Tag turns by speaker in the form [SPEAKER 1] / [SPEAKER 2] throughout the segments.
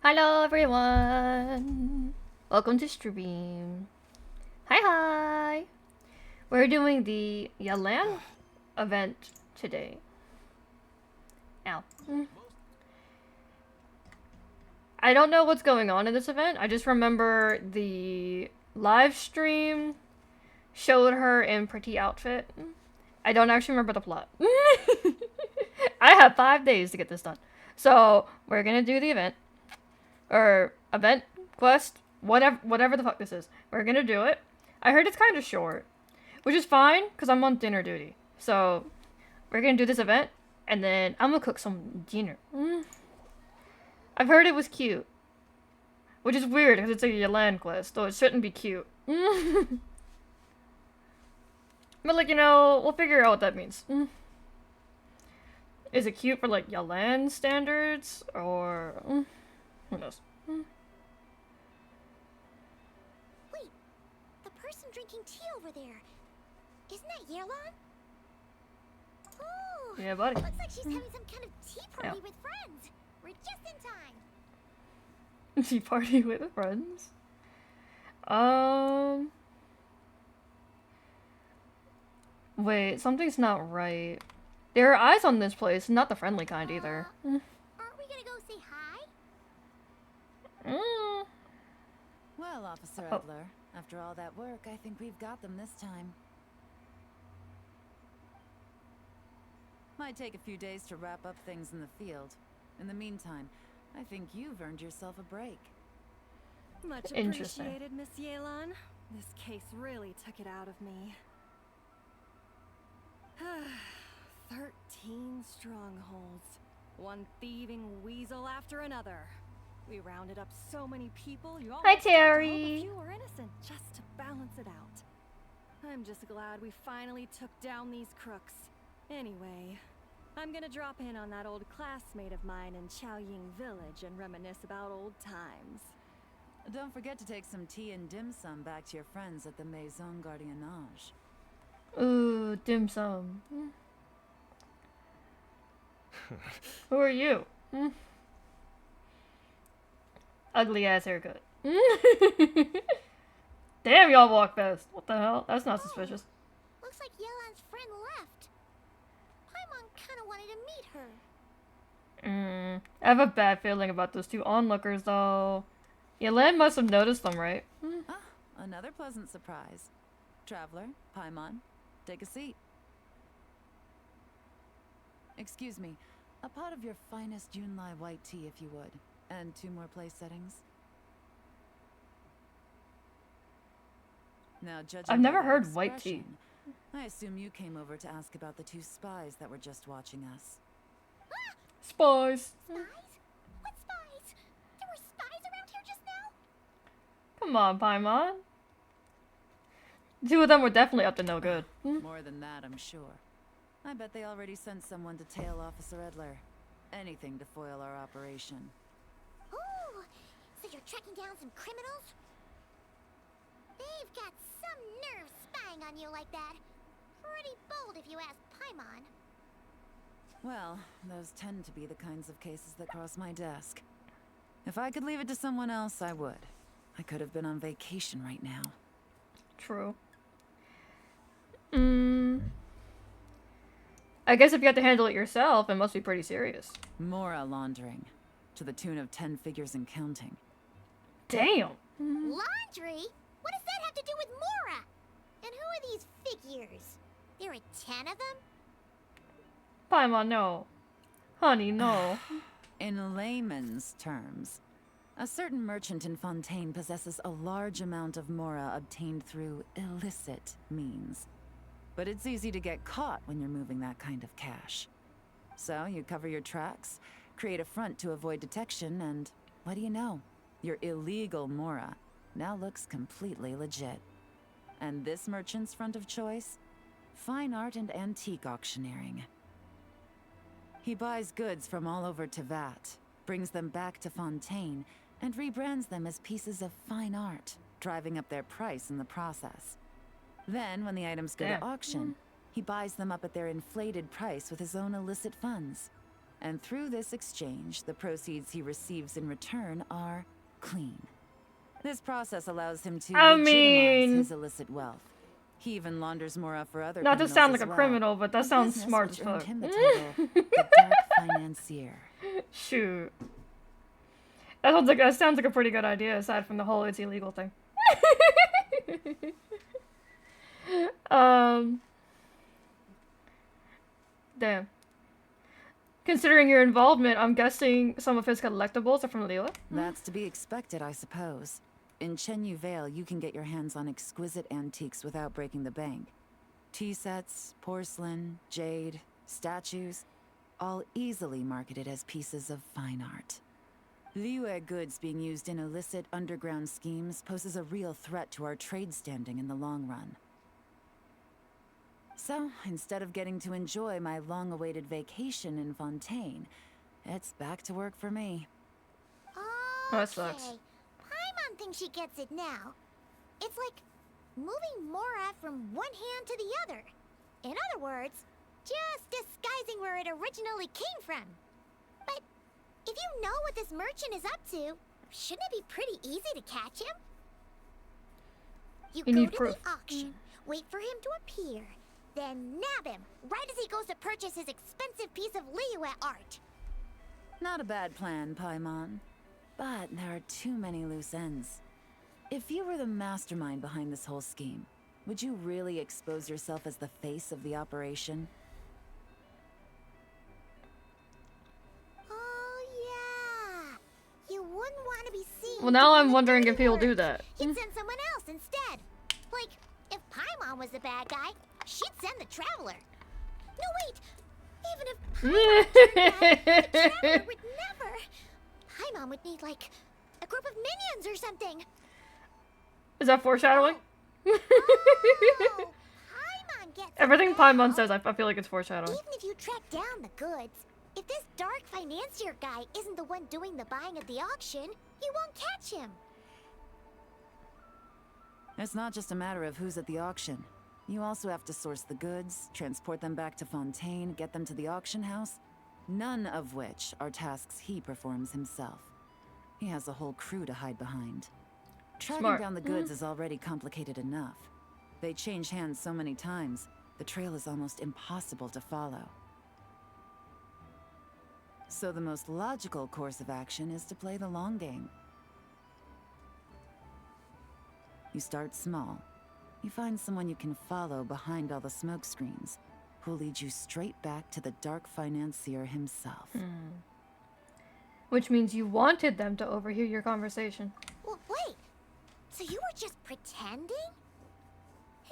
[SPEAKER 1] Hello everyone! Welcome to stream. Hi! We're doing the Yalan event today. Ow. I don't know what's going on in this event. I just remember the live stream showed her in pretty outfit. I don't actually remember the plot. I have 5 days to get this done. So, we're gonna do the event. Or event, quest, whatever the fuck this is. We're gonna do it. I heard it's kind of short, which is fine because I'm on dinner duty. So we're gonna do this event, and then I'm gonna cook some dinner. I've heard it was cute, which is weird because it's a land quest, so it shouldn't be cute. But like, we'll figure out what that means. Is it cute for like Yalan standards, or who knows?
[SPEAKER 2] Wait, the person drinking tea over there. Isn't that Yelan? Oh,
[SPEAKER 1] Yeah, buddy.
[SPEAKER 2] looks like she's having some kind of tea party with friends. We're just in time.
[SPEAKER 1] Tea party with friends. Wait, something's not right. There are eyes on this place, not the friendly kind either.
[SPEAKER 2] Aren't we gonna go say hi?
[SPEAKER 3] Well, Officer Edler, after all that work, I think we've got them this time. Might take a few days to wrap up things in the field. In the meantime, I think you've earned yourself a break.
[SPEAKER 4] Much
[SPEAKER 1] Interesting.
[SPEAKER 4] appreciated, Miss Yelan. This case really took it out of me. 13 strongholds. One thieving weasel after another. We rounded up so many people, you almost
[SPEAKER 1] Hi,
[SPEAKER 4] have to hope
[SPEAKER 1] Terry.
[SPEAKER 4] a few were innocent just to balance it out. I'm just glad we finally took down these crooks. Anyway, I'm gonna drop in on that old classmate of mine in Chaoying Village and reminisce about old times.
[SPEAKER 3] Don't forget to take some tea and dim sum back to your friends at the Maison Gardiennage.
[SPEAKER 1] Ooh, dim sum. Who are you? Ugly ass haircut. Damn, y'all walk fast. What the hell? That's not suspicious.
[SPEAKER 2] Looks like Yelan's friend left. Paimon kinda wanted to meet her.
[SPEAKER 1] I have a bad feeling about those two onlookers, though. Yalan must have noticed them, right?
[SPEAKER 3] Ah, another pleasant surprise. Traveler, Paimon, take a seat. Excuse me, a pot of your finest Yunlai white tea if you would, and 2 more place settings. Now, judging
[SPEAKER 1] I've
[SPEAKER 3] by
[SPEAKER 1] never
[SPEAKER 3] that
[SPEAKER 1] heard white tea.
[SPEAKER 3] expression, I assume you came over to ask about the 2 spies that were just watching us.
[SPEAKER 1] Spies.
[SPEAKER 2] Spies? What spies? There were spies around here just now?
[SPEAKER 1] Come on, Paimon. 2 of them were definitely up to no good.
[SPEAKER 3] More than that, I'm sure. I bet they already sent someone to tail Officer Edler. Anything to foil our operation.
[SPEAKER 2] Oh, so you're tracking down some criminals? They've got some nerve spying on you like that. Pretty bold if you ask Paimon.
[SPEAKER 3] Well, those tend to be the kinds of cases that cross my desk. If I could leave it to someone else, I would. I could have been on vacation right now.
[SPEAKER 1] True. I guess if you have to handle it yourself, it must be pretty serious.
[SPEAKER 3] Mora laundering. To the tune of 10 figures and counting.
[SPEAKER 1] Damn.
[SPEAKER 2] Laundry? What does that have to do with Mora? And who are these figures? There are 10 of them?
[SPEAKER 1] Paimon, no. Honey, no.
[SPEAKER 3] In layman's terms, a certain merchant in Fontaine possesses a large amount of Mora obtained through illicit means. But it's easy to get caught when you're moving that kind of cash. So you cover your tracks, create a front to avoid detection, and what do you know? Your illegal Mora now looks completely legit. And this merchant's front of choice? Fine art and antique auctioneering. He buys goods from all over Tevat, brings them back to Fontaine, and rebrands them as pieces of fine art, driving up their price in the process. Then, when the items go
[SPEAKER 1] Damn.
[SPEAKER 3] to auction, he buys them up at their inflated price with his own illicit funds. And through this exchange, the proceeds he receives in return are clean. This process allows him to
[SPEAKER 1] I
[SPEAKER 3] legitimize
[SPEAKER 1] mean,
[SPEAKER 3] his illicit wealth. He even launders Mora for other
[SPEAKER 1] not to
[SPEAKER 3] criminals
[SPEAKER 1] sound
[SPEAKER 3] as
[SPEAKER 1] like a
[SPEAKER 3] well.
[SPEAKER 1] criminal, but that
[SPEAKER 3] A
[SPEAKER 1] sounds
[SPEAKER 3] business
[SPEAKER 1] smart as
[SPEAKER 3] which earned
[SPEAKER 1] fuck.
[SPEAKER 3] him the title, the Dark Financier.
[SPEAKER 1] Shoot. That sounds like a pretty good idea, aside from the whole it's illegal thing. um. Damn. Considering your involvement, I'm guessing some of his collectibles are from Liyue.
[SPEAKER 3] That's to be expected, I suppose. In Chenyu Vale, you can get your hands on exquisite antiques without breaking the bank. Tea sets, porcelain, jade, statues, all easily marketed as pieces of fine art. Liyue goods being used in illicit underground schemes poses a real threat to our trade standing in the long run. So, instead of getting to enjoy my long-awaited vacation in Fontaine, it's back to work for me.
[SPEAKER 2] Okay.
[SPEAKER 1] That sucks.
[SPEAKER 2] Paimon thinks she gets it now. It's like moving Mora from one hand to the other. In other words, just disguising where it originally came from. But if you know what this merchant is up to, shouldn't it be pretty easy to catch him? You
[SPEAKER 1] You
[SPEAKER 2] go
[SPEAKER 1] need
[SPEAKER 2] to
[SPEAKER 1] proof.
[SPEAKER 2] the auction, wait for him to appear, then nab him right as he goes to purchase his expensive piece of Liyue art.
[SPEAKER 3] Not a bad plan, Paimon. But there are too many loose ends. If you were the mastermind behind this whole scheme, would you really expose yourself as the face of the operation?
[SPEAKER 2] Oh yeah, you wouldn't want to be seen.
[SPEAKER 1] Well, now
[SPEAKER 2] doing
[SPEAKER 1] I'm
[SPEAKER 2] the
[SPEAKER 1] wondering
[SPEAKER 2] dirty
[SPEAKER 1] if he'll do
[SPEAKER 2] work.
[SPEAKER 1] that.
[SPEAKER 2] He'd send someone else instead. Like, if Paimon was the bad guy, she'd send the Traveler. No, wait. Even if Paimon turned bad, the Traveler would never. Paimon would need, like, a group of minions or something.
[SPEAKER 1] Is that foreshadowing?
[SPEAKER 2] Oh, Paimon gets it
[SPEAKER 1] Everything
[SPEAKER 2] now.
[SPEAKER 1] Paimon says, I feel like it's foreshadowing.
[SPEAKER 2] Even if you track down the goods, if this dark financier guy isn't the one doing the buying at the auction, you won't catch him.
[SPEAKER 3] It's not just a matter of who's at the auction. You also have to source the goods, transport them back to Fontaine, get them to the auction house. None of which are tasks he performs himself. He has a whole crew to hide behind. Tracking
[SPEAKER 1] Smart.
[SPEAKER 3] down the goods is already complicated enough. They change hands so many times, the trail is almost impossible to follow. So the most logical course of action is to play the long game. You start small. You find someone you can follow behind all the smoke screens, who'll lead you straight back to the Dark Financier himself.
[SPEAKER 1] Which means you wanted them to overhear your conversation.
[SPEAKER 2] Well, wait. So you were just pretending?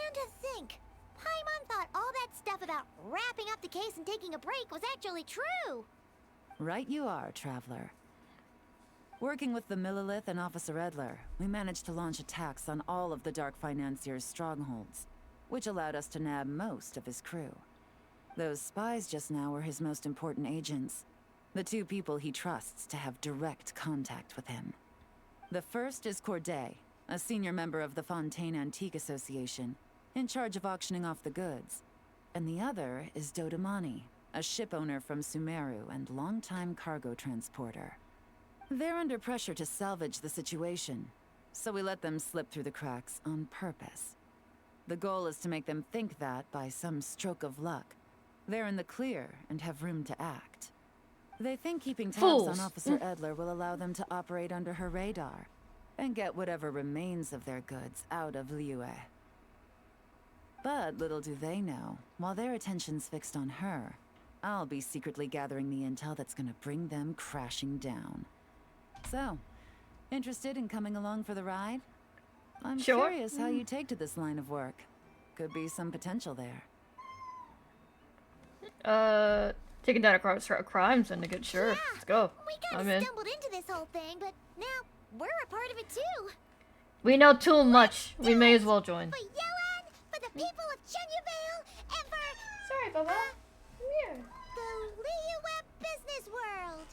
[SPEAKER 2] And to think, Paimon thought all that stuff about wrapping up the case and taking a break was actually true.
[SPEAKER 3] Right you are, Traveler. Working with the Millilith and Officer Edler, we managed to launch attacks on all of the Dark Financier's strongholds, which allowed us to nab most of his crew. Those spies just now were his most important agents, the two people he trusts to have direct contact with him. The first is Corday, a senior member of the Fontaine Antique Association, in charge of auctioning off the goods. And the other is Dodamani, a ship owner from Sumeru and longtime cargo transporter. They're under pressure to salvage the situation, so we let them slip through the cracks on purpose. The goal is to make them think that, by some stroke of luck, they're in the clear and have room to act. They think keeping tabs
[SPEAKER 1] Fools.
[SPEAKER 3] on Officer Edler will allow them to operate under her radar, and get whatever remains of their goods out of Liyue. But little do they know, while their attention's fixed on her, I'll be secretly gathering the intel that's gonna bring them crashing down. So, interested in coming along for the ride? I'm
[SPEAKER 1] Sure.
[SPEAKER 3] curious how you take to this line of work. Could be some potential there.
[SPEAKER 1] Taking down a crime syndicate, sure.
[SPEAKER 2] Yeah,
[SPEAKER 1] Let's go.
[SPEAKER 2] We
[SPEAKER 1] I'm
[SPEAKER 2] kind of
[SPEAKER 1] in.
[SPEAKER 2] stumbled into this whole thing, but now we're a part of it too.
[SPEAKER 1] We know too much. We may as well join.
[SPEAKER 2] For Yoan, for the people of Chenyavale, and for
[SPEAKER 1] Sorry, Baba. Come here.
[SPEAKER 2] the Liyue business world.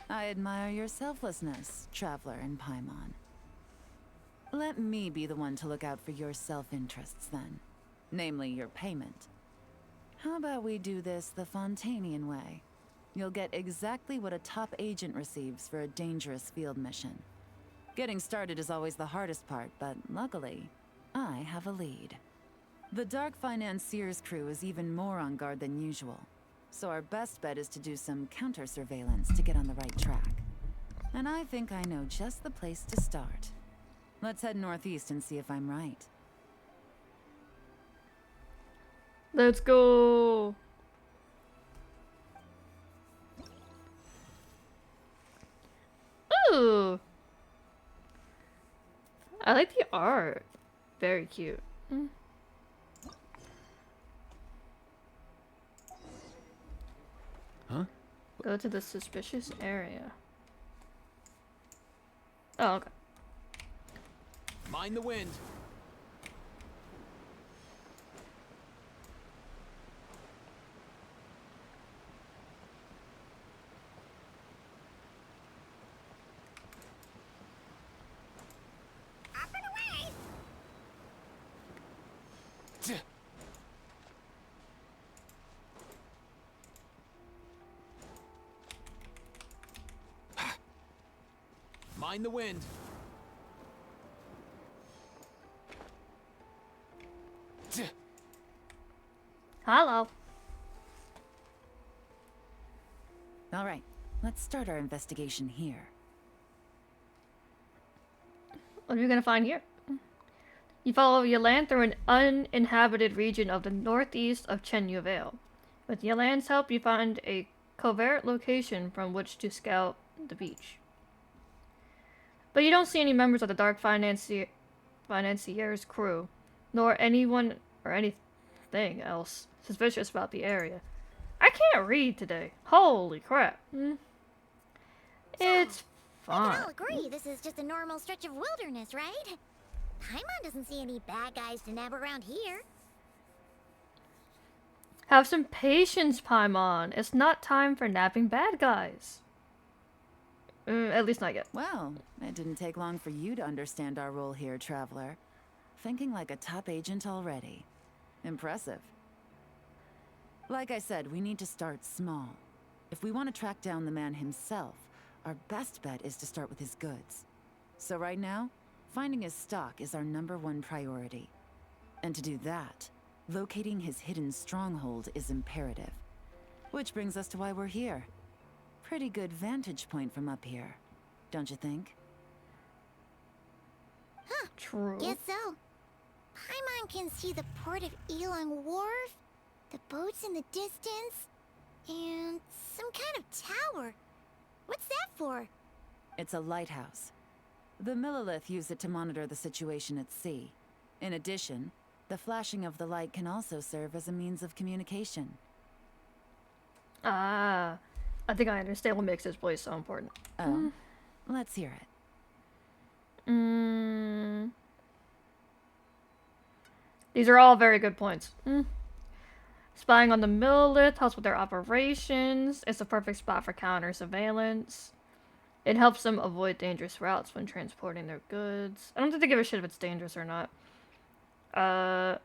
[SPEAKER 3] I admire your selflessness, Traveler and Paimon. Let me be the one to look out for your self-interests then. Namely, your payment. How about we do this the Fontainian way? You'll get exactly what a top agent receives for a dangerous field mission. Getting started is always the hardest part, but luckily, I have a lead. The Dark Financier's crew is even more on guard than usual, so our best bet is to do some counter-surveillance to get on the right track. And I think I know just the place to start. Let's head northeast and see if I'm right.
[SPEAKER 1] Let's go. Ooh. I like the art. Very cute.
[SPEAKER 5] Huh?
[SPEAKER 1] Go to the suspicious area. Oh, okay.
[SPEAKER 5] Mind the wind.
[SPEAKER 2] Up and away!
[SPEAKER 5] Mind the wind.
[SPEAKER 1] Hello.
[SPEAKER 3] All right, let's start our investigation here.
[SPEAKER 1] What are you gonna find here? You follow Yalan through an uninhabited region of the northeast of Chenyu Vale. With Yalan's help, you find a covert location from which to scout the beach. But you don't see any members of the Dark Financier's crew, nor anyone or anything else suspicious about the area. I can't read today. Holy crap. It's
[SPEAKER 2] We can
[SPEAKER 1] fine.
[SPEAKER 2] all agree this is just a normal stretch of wilderness, right? Paimon doesn't see any bad guys to nab around here.
[SPEAKER 1] Have some patience, Paimon. It's not time for nabbing bad guys. At least not yet.
[SPEAKER 3] Well, it didn't take long for you to understand our role here, Traveler. Thinking like a top agent already. Impressive. Like I said, we need to start small. If we want to track down the man himself, our best bet is to start with his goods. So right now, finding his stock is our #1 priority. And to do that, locating his hidden stronghold is imperative. Which brings us to why we're here. Pretty good vantage point from up here, don't you think?
[SPEAKER 1] True.
[SPEAKER 2] Guess so. Paimon can see the port of Elang Wharf, the boats in the distance, and some kind of tower. What's that for?
[SPEAKER 3] It's a lighthouse. The Millilith use it to monitor the situation at sea. In addition, the flashing of the light can also serve as a means of communication.
[SPEAKER 1] Ah, I think I understand what makes this place so important.
[SPEAKER 3] Oh, let's hear it.
[SPEAKER 1] These are all very good points. Spying on the Millilith helps with their operations. It's a perfect spot for counter surveillance. It helps them avoid dangerous routes when transporting their goods. I don't think they give a shit if it's dangerous or not. I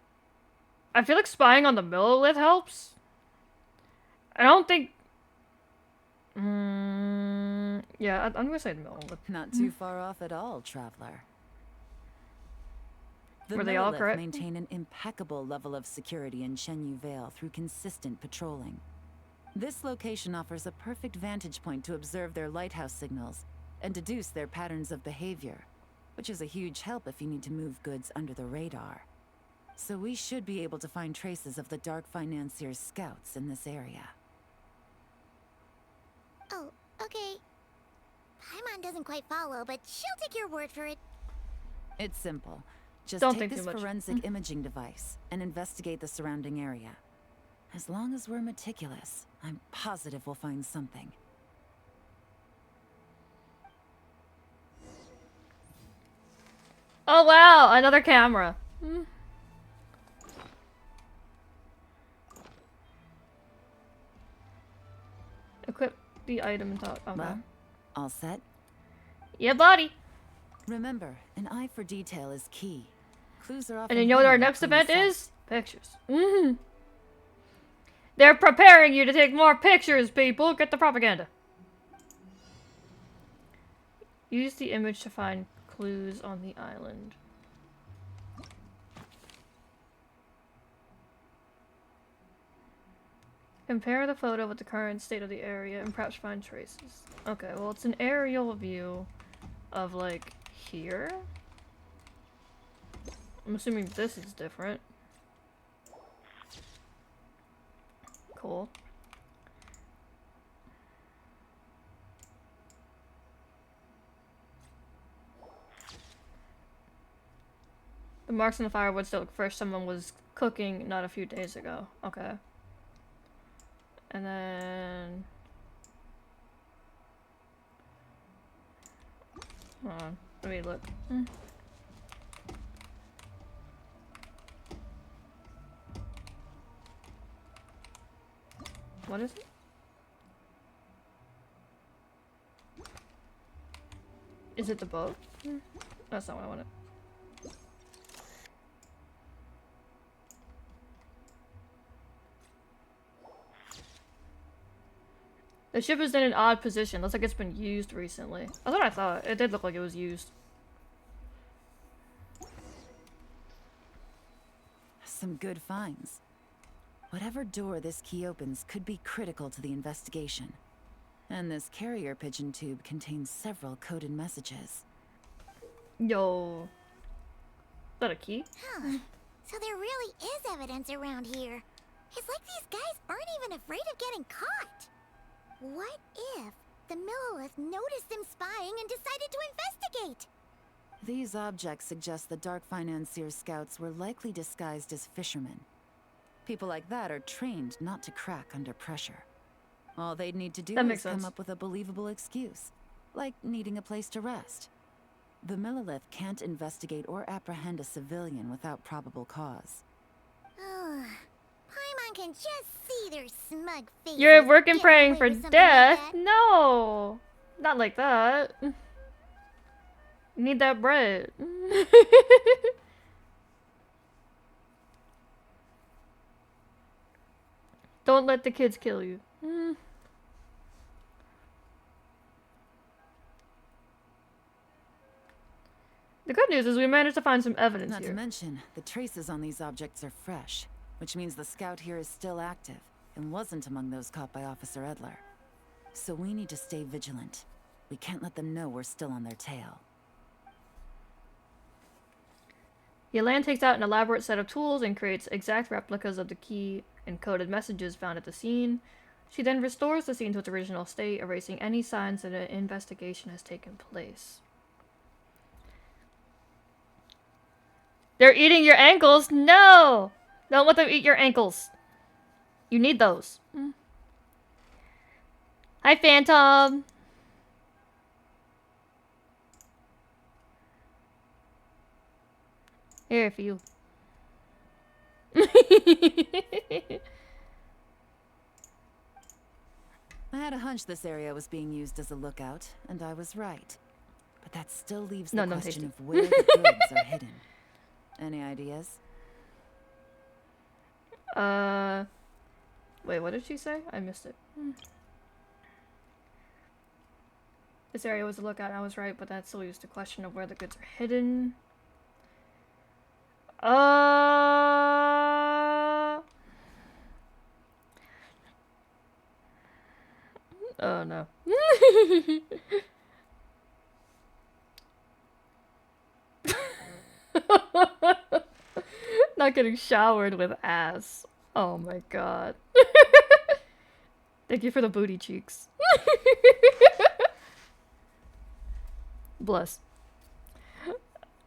[SPEAKER 1] feel like spying on the Millilith helps. I don't think... yeah, I'm gonna say the Millilith.
[SPEAKER 3] Not too far off at all, Traveler. The
[SPEAKER 1] Were they all
[SPEAKER 3] Millilith
[SPEAKER 1] correct?
[SPEAKER 3] maintain an impeccable level of security in Chenyu Vale through consistent patrolling. This location offers a perfect vantage point to observe their lighthouse signals and deduce their patterns of behavior, which is a huge help if you need to move goods under the radar. So we should be able to find traces of the Dark Financier's scouts in this area.
[SPEAKER 2] Oh, okay. Paimon doesn't quite follow, but she'll take your word for it.
[SPEAKER 3] It's simple. Just
[SPEAKER 1] Don't
[SPEAKER 3] take
[SPEAKER 1] think
[SPEAKER 3] this
[SPEAKER 1] too much.
[SPEAKER 3] forensic imaging device and investigate the surrounding area. As long as we're meticulous, I'm positive we'll find something.
[SPEAKER 1] Oh wow, another camera. Equip the item and talk. Okay.
[SPEAKER 3] Well, all set?
[SPEAKER 1] Yeah, buddy.
[SPEAKER 3] Remember, an eye for detail is key. Clues are often
[SPEAKER 1] And you know what our
[SPEAKER 3] hidden in
[SPEAKER 1] next
[SPEAKER 3] plain
[SPEAKER 1] event
[SPEAKER 3] sight.
[SPEAKER 1] is? Pictures. They're preparing you to take more pictures, people! Get the propaganda! Use the image to find clues on the island. Compare the photo with the current state of the area and perhaps find traces. Okay, well it's an aerial view of, like, here? I'm assuming this is different. Cool. The marks on the firewood still look fresh. Someone was cooking not a few days ago. Okay. And then... hold on. Let me look. What is it? Is it the boat? That's not what I wanted. The ship is in an odd position. Looks like it's been used recently. That's what I thought. It did look like it was used.
[SPEAKER 3] Some good finds. Whatever door this key opens could be critical to the investigation. And this carrier pigeon tube contains several coded messages.
[SPEAKER 1] Yo. Is that a key?
[SPEAKER 2] Huh. So there really is evidence around here. It's like these guys aren't even afraid of getting caught. What if the Millilith noticed them spying and decided to investigate?
[SPEAKER 3] These objects suggest the Dark Financier scouts were likely disguised as fishermen. People like that are trained not to crack under pressure. All they'd need to do is come up with a believable excuse, like needing a place to rest. The Millilith can't investigate or apprehend a civilian without probable cause.
[SPEAKER 2] Paimon can just see their smug faces.
[SPEAKER 1] You're at work and
[SPEAKER 2] getting
[SPEAKER 1] praying
[SPEAKER 2] away
[SPEAKER 1] for
[SPEAKER 2] with something
[SPEAKER 1] death?
[SPEAKER 2] like that.
[SPEAKER 1] No! Not like that. You need that bread. Don't let the kids kill you. The good news is we managed to find some evidence
[SPEAKER 3] Not
[SPEAKER 1] here.
[SPEAKER 3] to mention, the traces on these objects are fresh, which means the scout here is still active and wasn't among those caught by Officer Edler. So we need to stay vigilant. We can't let them know we're still on their tail.
[SPEAKER 1] Yelan takes out an elaborate set of tools and creates exact replicas of the key and coded messages found at the scene. She then restores the scene to its original state, erasing any signs that an investigation has taken place. They're eating your ankles? No! Don't let them eat your ankles. You need those. Hi, Phantom. Here for you.
[SPEAKER 3] I had a hunch this area was being used as a lookout, and I was right. But that still leaves the
[SPEAKER 1] No, don't
[SPEAKER 3] question
[SPEAKER 1] taste
[SPEAKER 3] of where the goods are hidden. Any ideas?
[SPEAKER 1] Wait, what did she say? I missed it. This area was a lookout, I was right, but that still leaves the question of where the goods are hidden. Oh no. Not getting showered with ass. Oh my god. Thank you for the booty cheeks. Bless.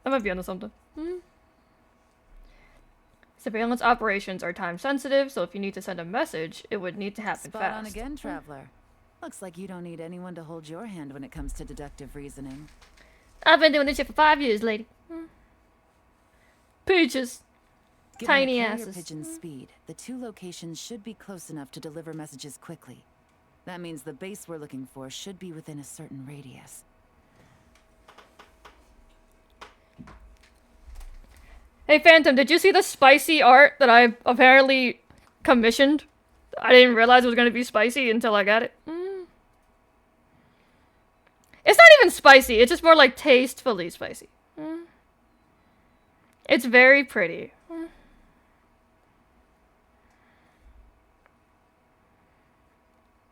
[SPEAKER 1] I might be onto something. Surveillance operations are time sensitive, so if you need to send a message, it would need to happen
[SPEAKER 3] Spot
[SPEAKER 1] fast.
[SPEAKER 3] on again, traveler. Looks like you don't need anyone to hold your hand when it comes to deductive reasoning.
[SPEAKER 1] I've been doing this shit for 5 years, lady. Peaches.
[SPEAKER 3] Given
[SPEAKER 1] Tiny
[SPEAKER 3] the carrier
[SPEAKER 1] asses.
[SPEAKER 3] pigeon's speed, the two locations should be close enough to deliver messages quickly. That means the base we're looking for should be within a certain radius.
[SPEAKER 1] Hey, Phantom, did you see the spicy art that I apparently commissioned? I didn't realize it was gonna be spicy until I got it. It's not even spicy, it's just more like tastefully spicy. It's very pretty.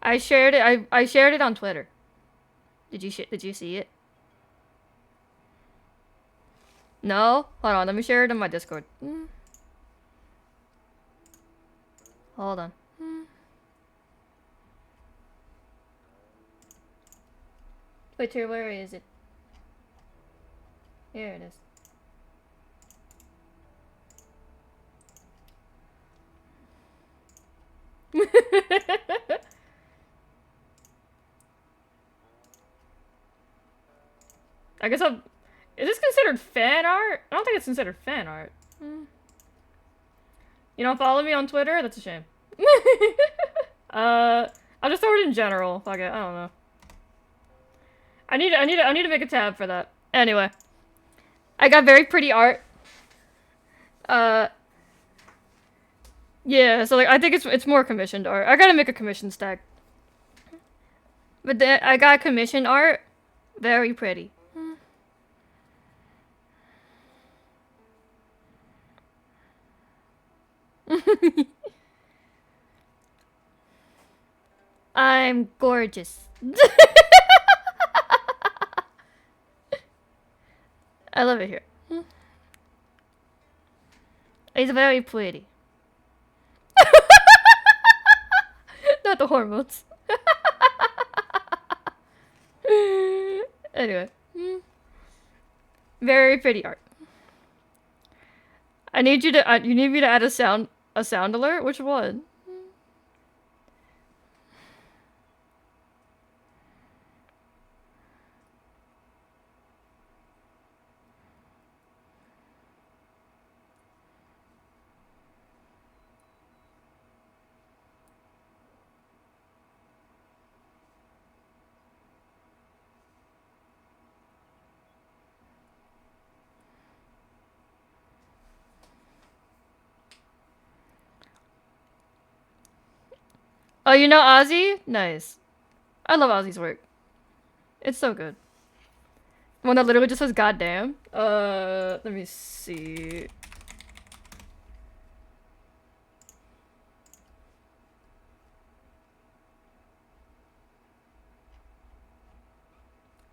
[SPEAKER 1] I shared it. I shared it on Twitter. Did you see it? No? Hold on, let me share it on my Discord. Hold on. Twitter, where is it? Here it is. I guess I'm... Is this considered fan art? I don't think it's considered fan art. You don't follow me on Twitter? That's a shame. I'll just throw it in general. Fuck it, I don't know. I need to make a tab for that. Anyway. I got very pretty art. Yeah, so like I think it's more commissioned art. I gotta make a commission stack. But then I got commissioned art. Very pretty. I'm gorgeous. I love it here. It's very pretty. Not the hormones. Anyway. Very pretty art. I need you to you need me to add a sound alert? Which one? Oh, you know Ozzy? Nice. I love Ozzy's work. It's so good. One that literally just says goddamn. Let me see.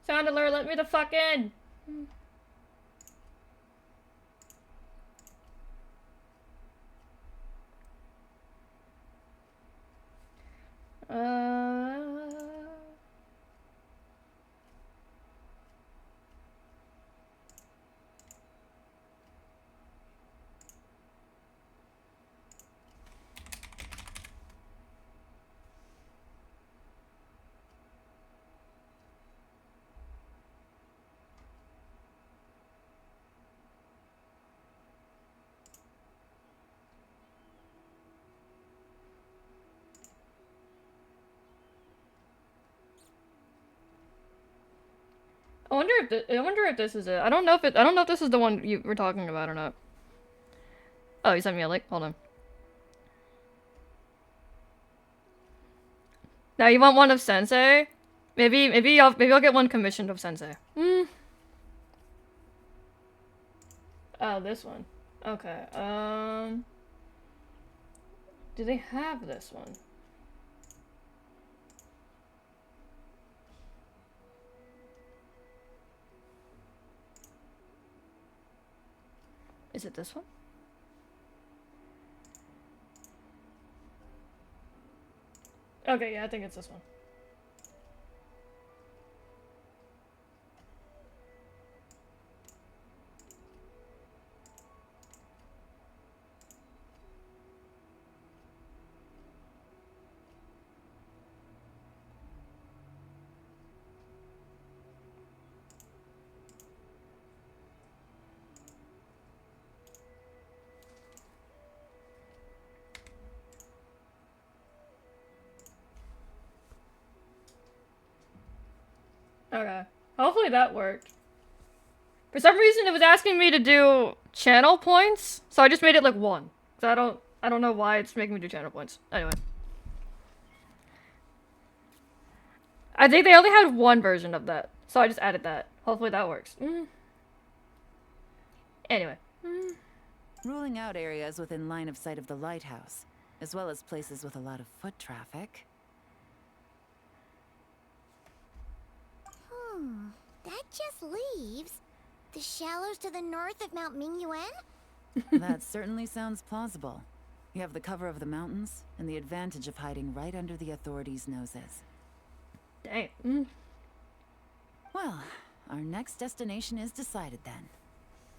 [SPEAKER 1] Sound alert, let me the fuck in! I wonder if this is it. I don't know if this is the one you were talking about or not. Oh, you sent me a link. Hold on. Now you want one of Sensei? Maybe I'll get one commissioned of Sensei. Oh, this one. Okay. Do they have this one? Is it this one? Okay, yeah, I think it's this one. Okay. Hopefully that worked. For some reason it was asking me to do channel points, so I just made it like 1. So I don't know why it's making me do channel points. Anyway. I think they only had one version of that, so I just added that. Hopefully that works. Anyway.
[SPEAKER 3] Ruling out areas within line of sight of the lighthouse, as well as places with a lot of foot traffic.
[SPEAKER 2] That just leaves the shallows to the north of Mount Mingyuan?
[SPEAKER 3] That certainly sounds plausible. You have the cover of the mountains, and the advantage of hiding right under the authorities' noses.
[SPEAKER 1] Dang.
[SPEAKER 3] Well, our next destination is decided then.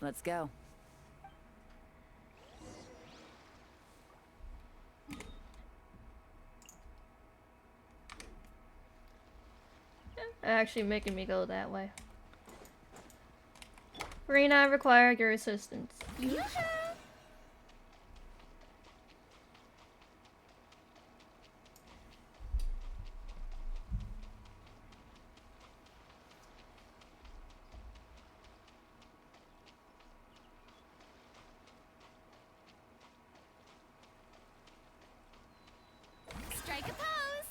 [SPEAKER 3] Let's go.
[SPEAKER 1] Actually making me go that way. Rena, I require your assistance.
[SPEAKER 2] Strike a pose!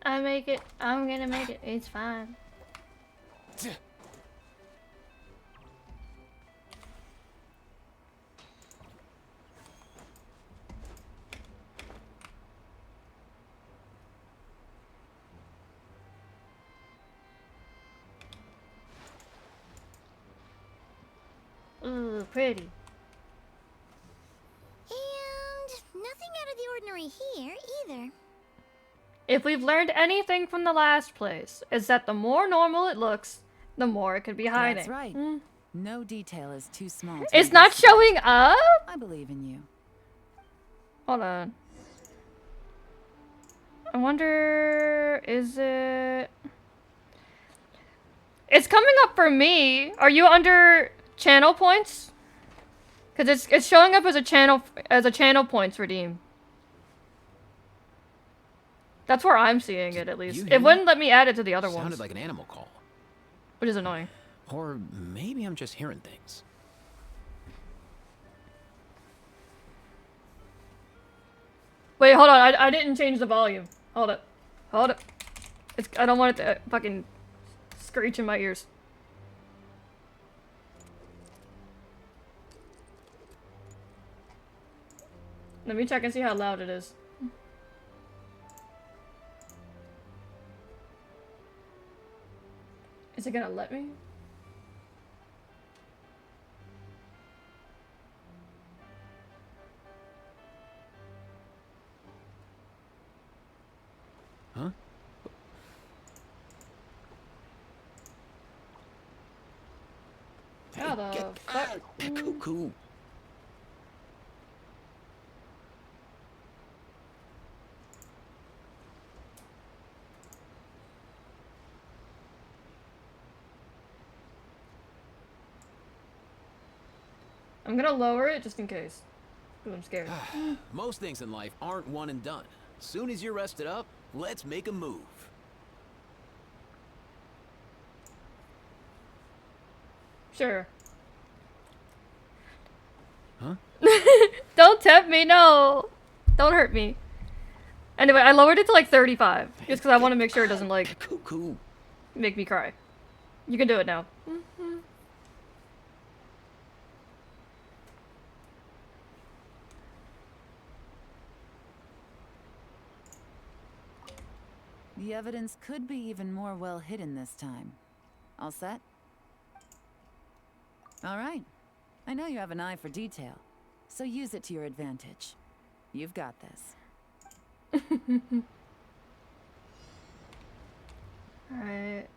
[SPEAKER 1] I make it. I'm gonna make it. It's fine. Ooh, pretty.
[SPEAKER 2] And nothing out of the ordinary here, either.
[SPEAKER 1] If we've learned anything from the last place, is that the more normal it looks, the more it could be hiding.
[SPEAKER 3] That's right. No detail is too small to
[SPEAKER 1] It's not
[SPEAKER 3] investigate.
[SPEAKER 1] showing up?
[SPEAKER 3] I believe in you.
[SPEAKER 1] Hold on. I wonder, is it... It's coming up for me. Are you under channel points? Because it's showing up as a channel points redeem. That's where I'm seeing it, at least.
[SPEAKER 5] You
[SPEAKER 1] It
[SPEAKER 5] hear
[SPEAKER 1] wouldn't let me add it to the other
[SPEAKER 5] Sounded
[SPEAKER 1] ones,
[SPEAKER 5] like an animal call.
[SPEAKER 1] which is annoying.
[SPEAKER 5] Or maybe I'm just hearing things.
[SPEAKER 1] Wait, hold on. I didn't change the volume. Hold it. Hold it. I don't want it to fucking screech in my ears. Let me check and see how loud it is. Is it gonna let me?
[SPEAKER 5] Huh?
[SPEAKER 1] How the fuck?
[SPEAKER 5] Cool.
[SPEAKER 1] I'm gonna lower it just in case. 'Cause I'm scared.
[SPEAKER 5] Most things in life aren't one and done. Soon as you're rested up, let's make a move.
[SPEAKER 1] Sure.
[SPEAKER 5] Huh?
[SPEAKER 1] Don't tempt me, no! Don't hurt me. Anyway, I lowered it to like 35. Just because I want to make sure it doesn't like
[SPEAKER 5] Cool.
[SPEAKER 1] make me cry. You can do it now.
[SPEAKER 3] The evidence could be even more well hidden this time. All set? All right. I know you have an eye for detail, so use it to your advantage. You've got this.
[SPEAKER 1] Alright.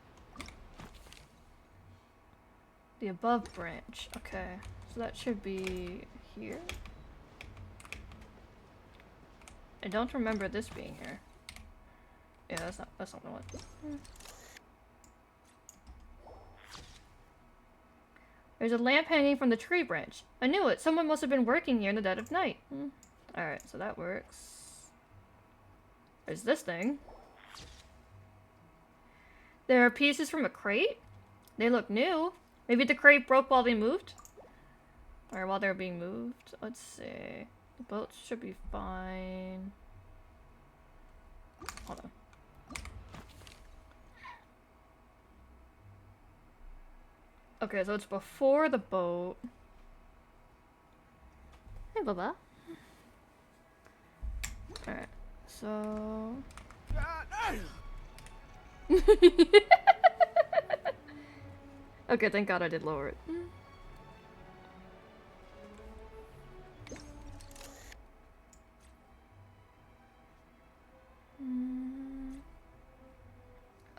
[SPEAKER 1] The above branch. Okay. So that should be here. I don't remember this being here. Yeah, that's not the one. There's a lamp hanging from the tree branch. I knew it. Someone must have been working here in the dead of night. Alright, so that works. There's this thing. There are pieces from a crate? They look new. Maybe the crate broke while they moved? Or while they're being moved? Let's see. The boat should be fine. Hold on. Okay, so it's before the boat. Hey, Bubba. Alright, so... Okay, thank God I did lower it.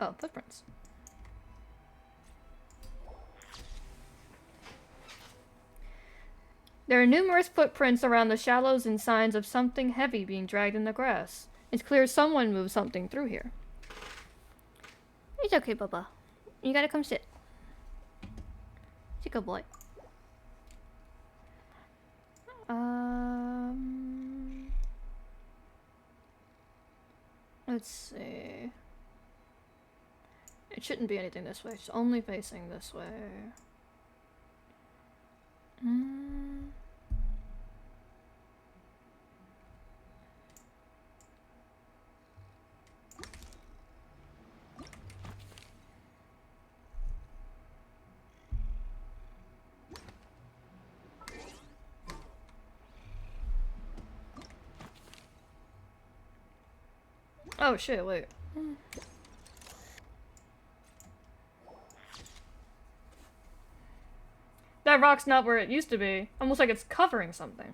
[SPEAKER 1] Oh, footprints. There are numerous footprints around the shallows and signs of something heavy being dragged in the grass. It's clear someone moved something through here. It's okay, Bubba. You gotta come sit. It's a good boy. Let's see. It shouldn't be anything this way. It's only facing this way. Oh shit, wait. That rock's not where it used to be. Almost like it's covering something.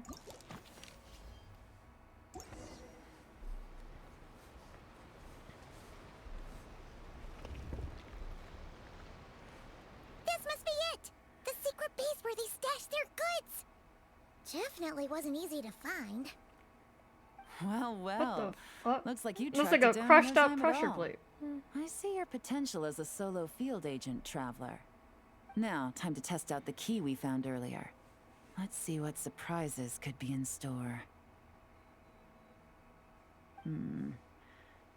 [SPEAKER 2] This must be it! The secret base where they stashed their goods! Definitely wasn't easy to find.
[SPEAKER 3] Well,
[SPEAKER 1] What
[SPEAKER 3] well.
[SPEAKER 1] the fuck?
[SPEAKER 3] Looks like you
[SPEAKER 1] Looks
[SPEAKER 3] tracked
[SPEAKER 1] like
[SPEAKER 3] it
[SPEAKER 1] a
[SPEAKER 3] down in
[SPEAKER 1] crushed
[SPEAKER 3] no
[SPEAKER 1] up
[SPEAKER 3] time at
[SPEAKER 1] pressure
[SPEAKER 3] all.
[SPEAKER 1] plate.
[SPEAKER 3] I see your potential as a solo field agent, Traveler. Now, time to test out the key we found earlier. Let's see what surprises could be in store.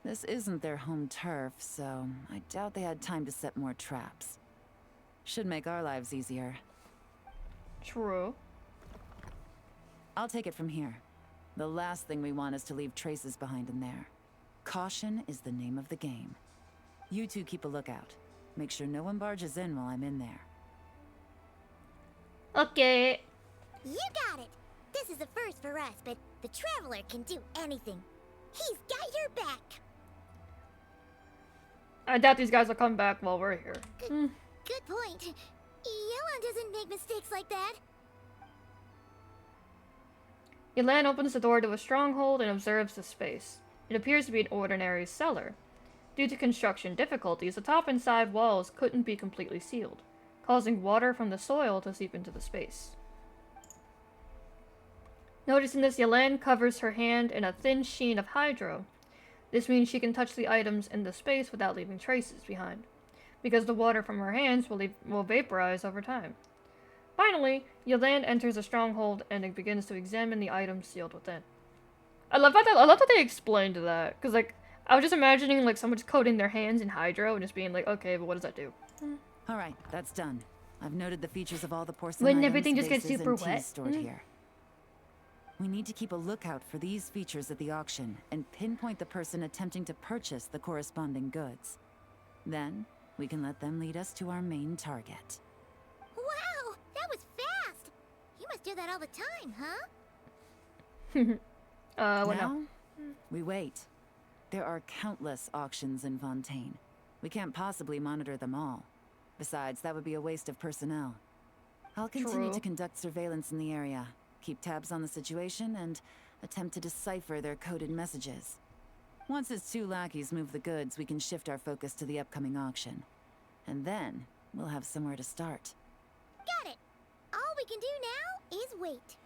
[SPEAKER 3] This isn't their home turf, so I doubt they had time to set more traps. Should make our lives easier.
[SPEAKER 1] True.
[SPEAKER 3] I'll take it from here. The last thing we want is to leave traces behind in there. Caution is the name of the game. You two keep a lookout. Make sure no one barges in while I'm in there.
[SPEAKER 1] Okay.
[SPEAKER 2] You got it! This is a first for us, but the Traveler can do anything. He's got your back!
[SPEAKER 1] I doubt these guys will come back while we're here.
[SPEAKER 2] Good point. Yelan doesn't make mistakes like that.
[SPEAKER 1] Yelan opens the door to a stronghold and observes the space. It appears to be an ordinary cellar. Due to construction difficulties, the top and side walls couldn't be completely sealed, causing water from the soil to seep into the space. Noticing this, Yelan covers her hand in a thin sheen of hydro. This means she can touch the items in the space without leaving traces behind, because the water from her hands will vaporize over time. Finally, Yelan enters a stronghold and begins to examine the items sealed within. I love that they explained that, because like I was just imagining like someone just coating their hands in hydro and just being like, okay, but what does that do?
[SPEAKER 3] All right, that's done. I've noted the features of all the porcelain
[SPEAKER 1] Wouldn't
[SPEAKER 3] items,
[SPEAKER 1] everything just get
[SPEAKER 3] vases,
[SPEAKER 1] super
[SPEAKER 3] and teas
[SPEAKER 1] wet?
[SPEAKER 3] stored here. We need to keep a lookout for these features at the auction and pinpoint the person attempting to purchase the corresponding goods. Then, we can let them lead us to our main target.
[SPEAKER 2] Wow, that was fast! You must do that all the time, huh?
[SPEAKER 1] What now?
[SPEAKER 3] Now, we wait. There are countless auctions in Fontaine. We can't possibly monitor them all. Besides, that would be a waste of personnel. I'll continue
[SPEAKER 1] True.
[SPEAKER 3] to conduct surveillance in the area, keep tabs on the situation, and attempt to decipher their coded messages. Once his two lackeys move the goods, we can shift our focus to the upcoming auction. And then, we'll have somewhere to start.
[SPEAKER 2] Got it! All we can do now is wait.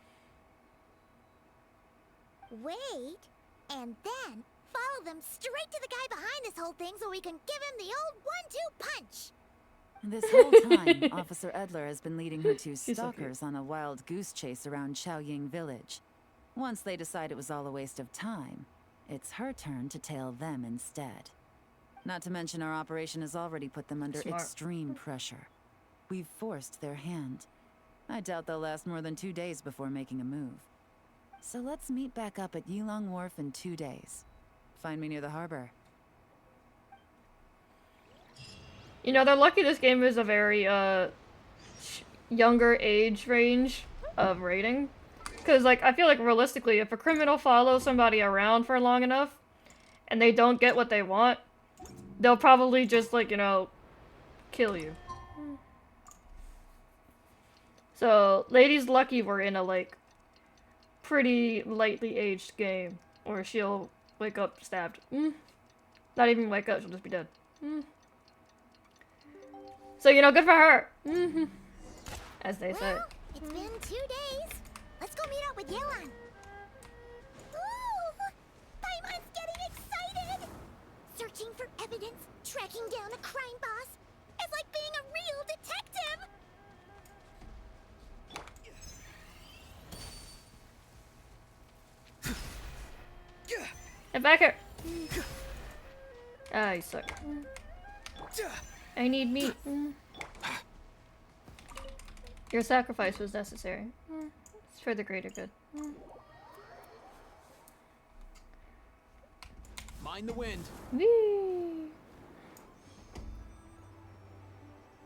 [SPEAKER 2] Wait, and then follow them straight to the guy behind this whole thing so we can give him the old 1-2 punch!
[SPEAKER 3] This whole time, Officer Edler has been leading her two
[SPEAKER 1] so
[SPEAKER 3] stalkers on a wild goose chase around Chaoying village. Once they decide it was all a waste of time, it's her turn to tail them instead. Not to mention our operation has already put them under
[SPEAKER 1] Smart.
[SPEAKER 3] extreme pressure. We've forced their hand. I doubt they'll last more than 2 days before making a move. So let's meet back up at Yilong Wharf in 2 days. Find me near the harbor.
[SPEAKER 1] You know, they're lucky this game is a very, younger age range of rating. Because, like, I feel like realistically, if a criminal follows somebody around for long enough, and they don't get what they want, they'll probably just, like, you know, kill you. So, Lady's lucky we're in a, like, pretty lightly aged game. Or she'll wake up stabbed. Not even wake up, she'll just be dead. So, you know, good for her. As they say.
[SPEAKER 2] Well, it's been 2 days. Let's go meet up with Yelan. Ooh! Paimon's getting excited! Searching for evidence, tracking down a crime boss. It's like being a real detective!
[SPEAKER 1] Get back here! Ah, you suck. I need meat. Your sacrifice was necessary. It's for the greater good.
[SPEAKER 5] Mind the wind.
[SPEAKER 1] Whee!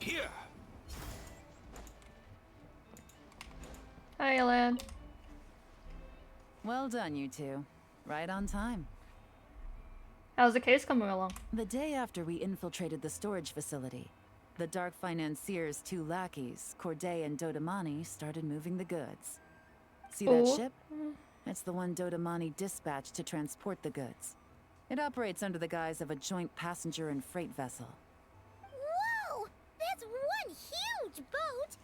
[SPEAKER 5] Here.
[SPEAKER 1] Hi, Elan.
[SPEAKER 3] Well done, you two. Right on time.
[SPEAKER 1] How's the case coming along?
[SPEAKER 3] The day after we infiltrated the storage facility, the Dark Financier's 2 lackeys, Corday and Dodamani, started moving the goods. See that
[SPEAKER 1] Ooh.
[SPEAKER 3] ship? It's the one Dodamani dispatched to transport the goods. It operates under the guise of a joint passenger and freight vessel.
[SPEAKER 2] Whoa! That's one huge boat!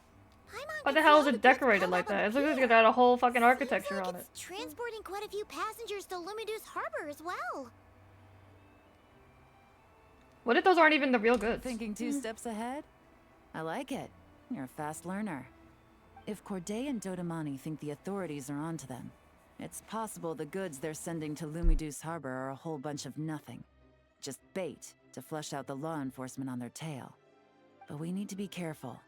[SPEAKER 2] Paimon
[SPEAKER 1] Why the
[SPEAKER 2] can
[SPEAKER 1] hell is
[SPEAKER 2] see all
[SPEAKER 1] it
[SPEAKER 2] the goods
[SPEAKER 1] decorated
[SPEAKER 2] piled
[SPEAKER 1] like
[SPEAKER 2] up on
[SPEAKER 1] that? It
[SPEAKER 2] the
[SPEAKER 1] looks like
[SPEAKER 2] pier.
[SPEAKER 1] it got a whole fucking architecture
[SPEAKER 2] Seems
[SPEAKER 1] on
[SPEAKER 2] like
[SPEAKER 1] it.
[SPEAKER 2] it's transporting quite a few passengers to Lumidu's harbor as well.
[SPEAKER 1] What if those aren't even the real goods?
[SPEAKER 3] Thinking 2 steps ahead? I like it. You're a fast learner. If Corday and Dodamani think the authorities are onto them, it's possible the goods they're sending to Lumidu's harbor are a whole bunch of nothing. Just bait to flush out the law enforcement on their tail. But we need to be careful.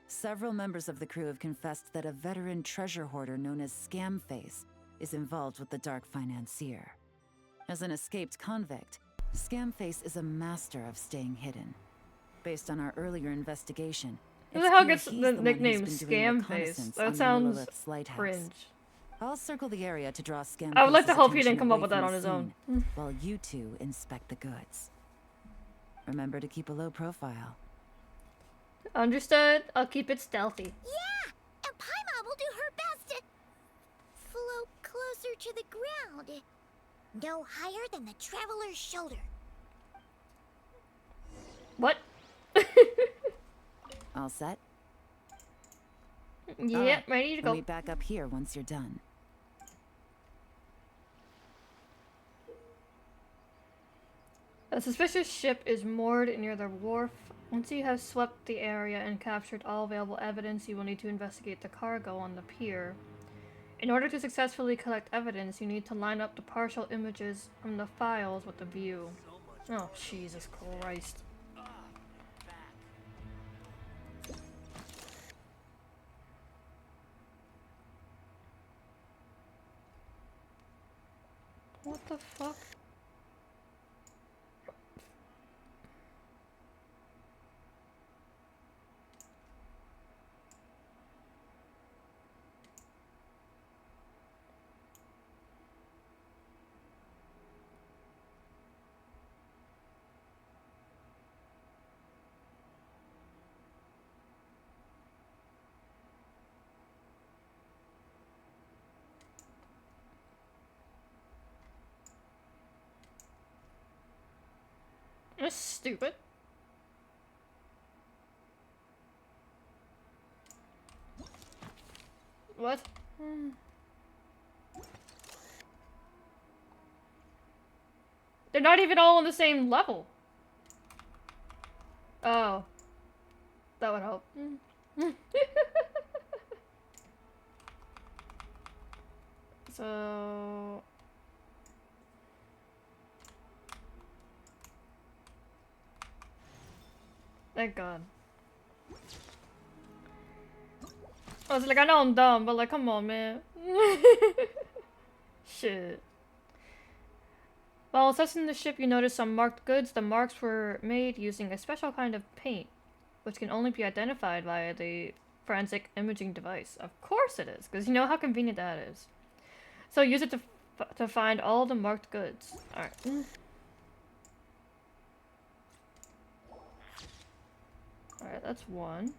[SPEAKER 3] Several members of the crew have confessed that a veteran treasure hoarder known as Scamface is involved with the Dark Financier. As an escaped convict, Scamface is a master of staying hidden. Based on our earlier investigation,
[SPEAKER 1] Who
[SPEAKER 3] it's
[SPEAKER 1] the hell
[SPEAKER 3] clear
[SPEAKER 1] gets
[SPEAKER 3] he's
[SPEAKER 1] the
[SPEAKER 3] one
[SPEAKER 1] nickname
[SPEAKER 3] who's been doing
[SPEAKER 1] Scam
[SPEAKER 3] reconnaissance
[SPEAKER 1] Face? That
[SPEAKER 3] on
[SPEAKER 1] sounds
[SPEAKER 3] Lilith's lighthouse.
[SPEAKER 1] cringe.
[SPEAKER 3] I'll circle the area to draw Scamface's
[SPEAKER 1] I would like to hope he didn't
[SPEAKER 3] attention
[SPEAKER 1] come up
[SPEAKER 3] away
[SPEAKER 1] with that
[SPEAKER 3] from
[SPEAKER 1] on
[SPEAKER 3] the
[SPEAKER 1] his own.
[SPEAKER 3] scene, while you two inspect the goods. Remember to keep a low profile.
[SPEAKER 1] Understood. I'll keep it stealthy.
[SPEAKER 2] Yeah! And Paimon will do her best to float closer to the ground. No higher than the traveler's shoulder.
[SPEAKER 1] What?
[SPEAKER 3] All set?
[SPEAKER 1] Yeah,
[SPEAKER 3] Alright,
[SPEAKER 1] ready to
[SPEAKER 3] we'll
[SPEAKER 1] go.
[SPEAKER 3] meet back up here once you're done.
[SPEAKER 1] A suspicious ship is moored near the wharf. Once you have swept the area and captured all available evidence, you will need to investigate the cargo on the pier. In order to successfully collect evidence, you need to line up the partial images from the files with the view. Oh, Jesus Christ. What the fuck? That's stupid. What? They're not even all on the same level. Oh. That would help. So... Thank God. I was like, I know I'm dumb, but like, come on, man. Shit. While assessing the ship, you notice some marked goods. The marks were made using a special kind of paint, which can only be identified via the forensic imaging device. Of course it is, because you know how convenient that is. So use it to find all the marked goods. Alright. Alright, that's one.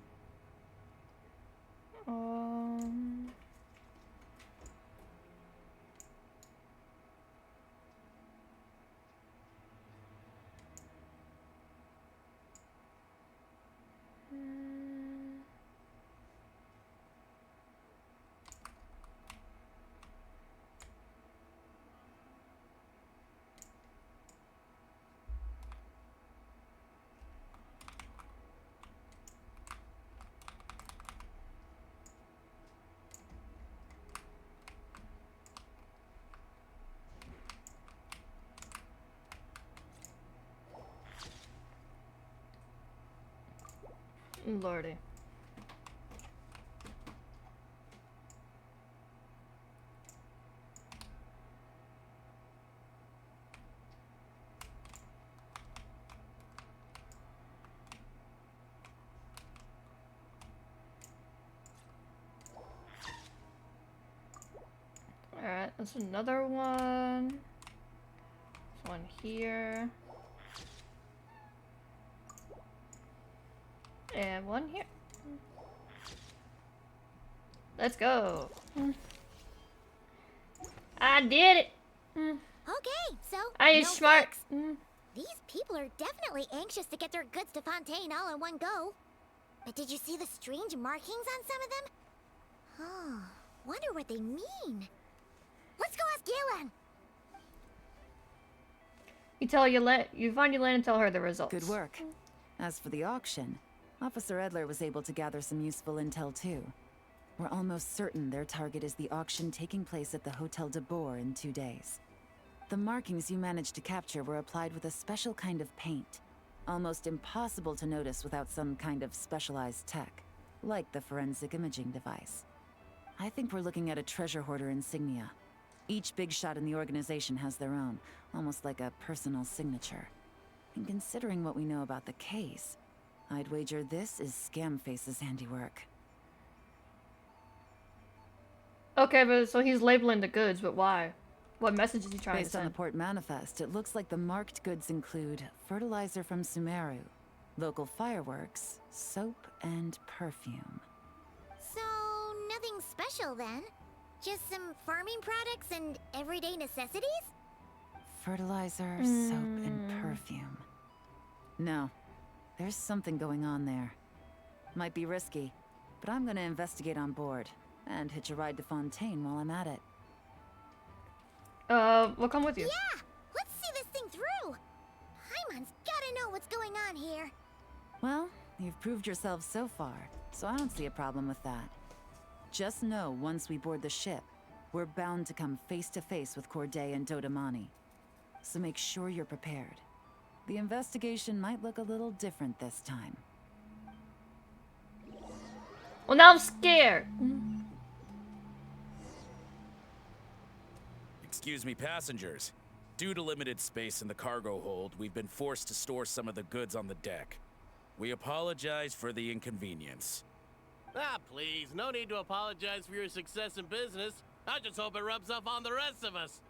[SPEAKER 1] Lordy. Alright, that's another one. There's one here. And one here. Let's go. I did it.
[SPEAKER 2] Okay, so
[SPEAKER 1] I
[SPEAKER 2] no
[SPEAKER 1] is smart.
[SPEAKER 2] fix. These people are definitely anxious to get their goods to Fontaine all in one go. But did you see the strange markings on some of them? Oh, wonder what they mean. Let's go ask Galen.
[SPEAKER 1] You find Elaine and tell her the results.
[SPEAKER 3] Good work. As for the auction, Officer Edler was able to gather some useful intel too. We're almost certain their target is the auction taking place at the Hotel de Boer in 2 days. The markings you managed to capture were applied with a special kind of paint. Almost impossible to notice without some kind of specialized tech, like the forensic imaging device. I think we're looking at a treasure hoarder insignia. Each big shot in the organization has their own, almost like a personal signature. And considering what we know about the case, I'd wager this is Scamface's handiwork.
[SPEAKER 1] Okay, but so he's labeling the goods, but why? What message is he trying to
[SPEAKER 3] Based on the
[SPEAKER 1] send?
[SPEAKER 3] port manifest, it looks like the marked goods include fertilizer from Sumeru, local fireworks, soap, and perfume.
[SPEAKER 2] So, nothing special then? Just some farming products and everyday necessities?
[SPEAKER 3] Fertilizer, soap, and perfume. No, there's something going on there. Might be risky, but I'm gonna investigate on board and hitch a ride to Fontaine while I'm at it.
[SPEAKER 1] We'll come with you.
[SPEAKER 2] Yeah! Let's see this thing through! Paimon's gotta know what's going on here.
[SPEAKER 3] Well, you've proved yourself so far, so I don't see a problem with that. Just know once we board the ship, we're bound to come face to face with Corday and Dodamani. So make sure you're prepared. The investigation might look a little different this time.
[SPEAKER 1] Well, now I'm scared.
[SPEAKER 6] Excuse me, passengers. Due to limited space in the cargo hold, we've been forced to store some of the goods on the deck. We apologize for the inconvenience.
[SPEAKER 7] Ah, please, no need to apologize for your success in business. I just hope it rubs off on the rest of us.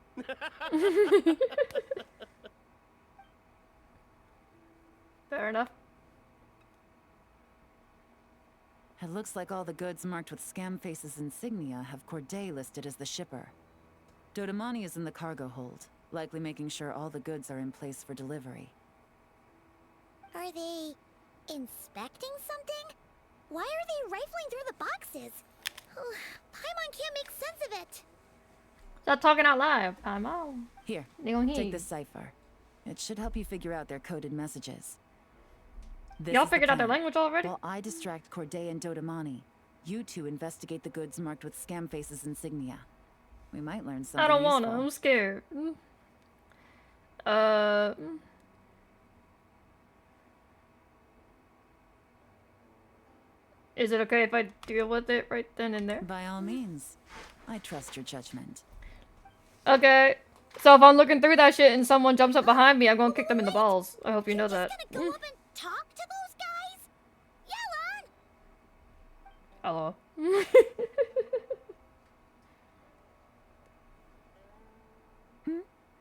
[SPEAKER 1] Fair enough.
[SPEAKER 3] It looks like all the goods marked with Scamface's insignia have Corday listed as the shipper. Dodamani is in the cargo hold, likely making sure all the goods are in place for delivery.
[SPEAKER 2] Are they inspecting something? Why are they rifling through the boxes? Paimon can't make sense of it.
[SPEAKER 1] Stop talking out loud, Paimon.
[SPEAKER 3] Here,
[SPEAKER 1] They gonna hear
[SPEAKER 3] take
[SPEAKER 1] you.
[SPEAKER 3] this cipher. It should help you figure out their coded messages. This
[SPEAKER 1] Y'all
[SPEAKER 3] is the
[SPEAKER 1] figured out their
[SPEAKER 3] plan.
[SPEAKER 1] language already?
[SPEAKER 3] While I distract Corday and Dodamani, you two investigate the goods marked with Scamface's insignia. We might learn something
[SPEAKER 1] I don't wanna.
[SPEAKER 3] useful.
[SPEAKER 1] I'm scared. Is it okay if I deal with it right then and there?
[SPEAKER 3] By all means. I trust your judgment.
[SPEAKER 1] Okay. So if I'm looking through that shit and someone jumps up behind me, I'm gonna kick them in the balls. I hope you know that.
[SPEAKER 2] Just gonna go up and talk to those guys? Yellow!
[SPEAKER 1] Hello.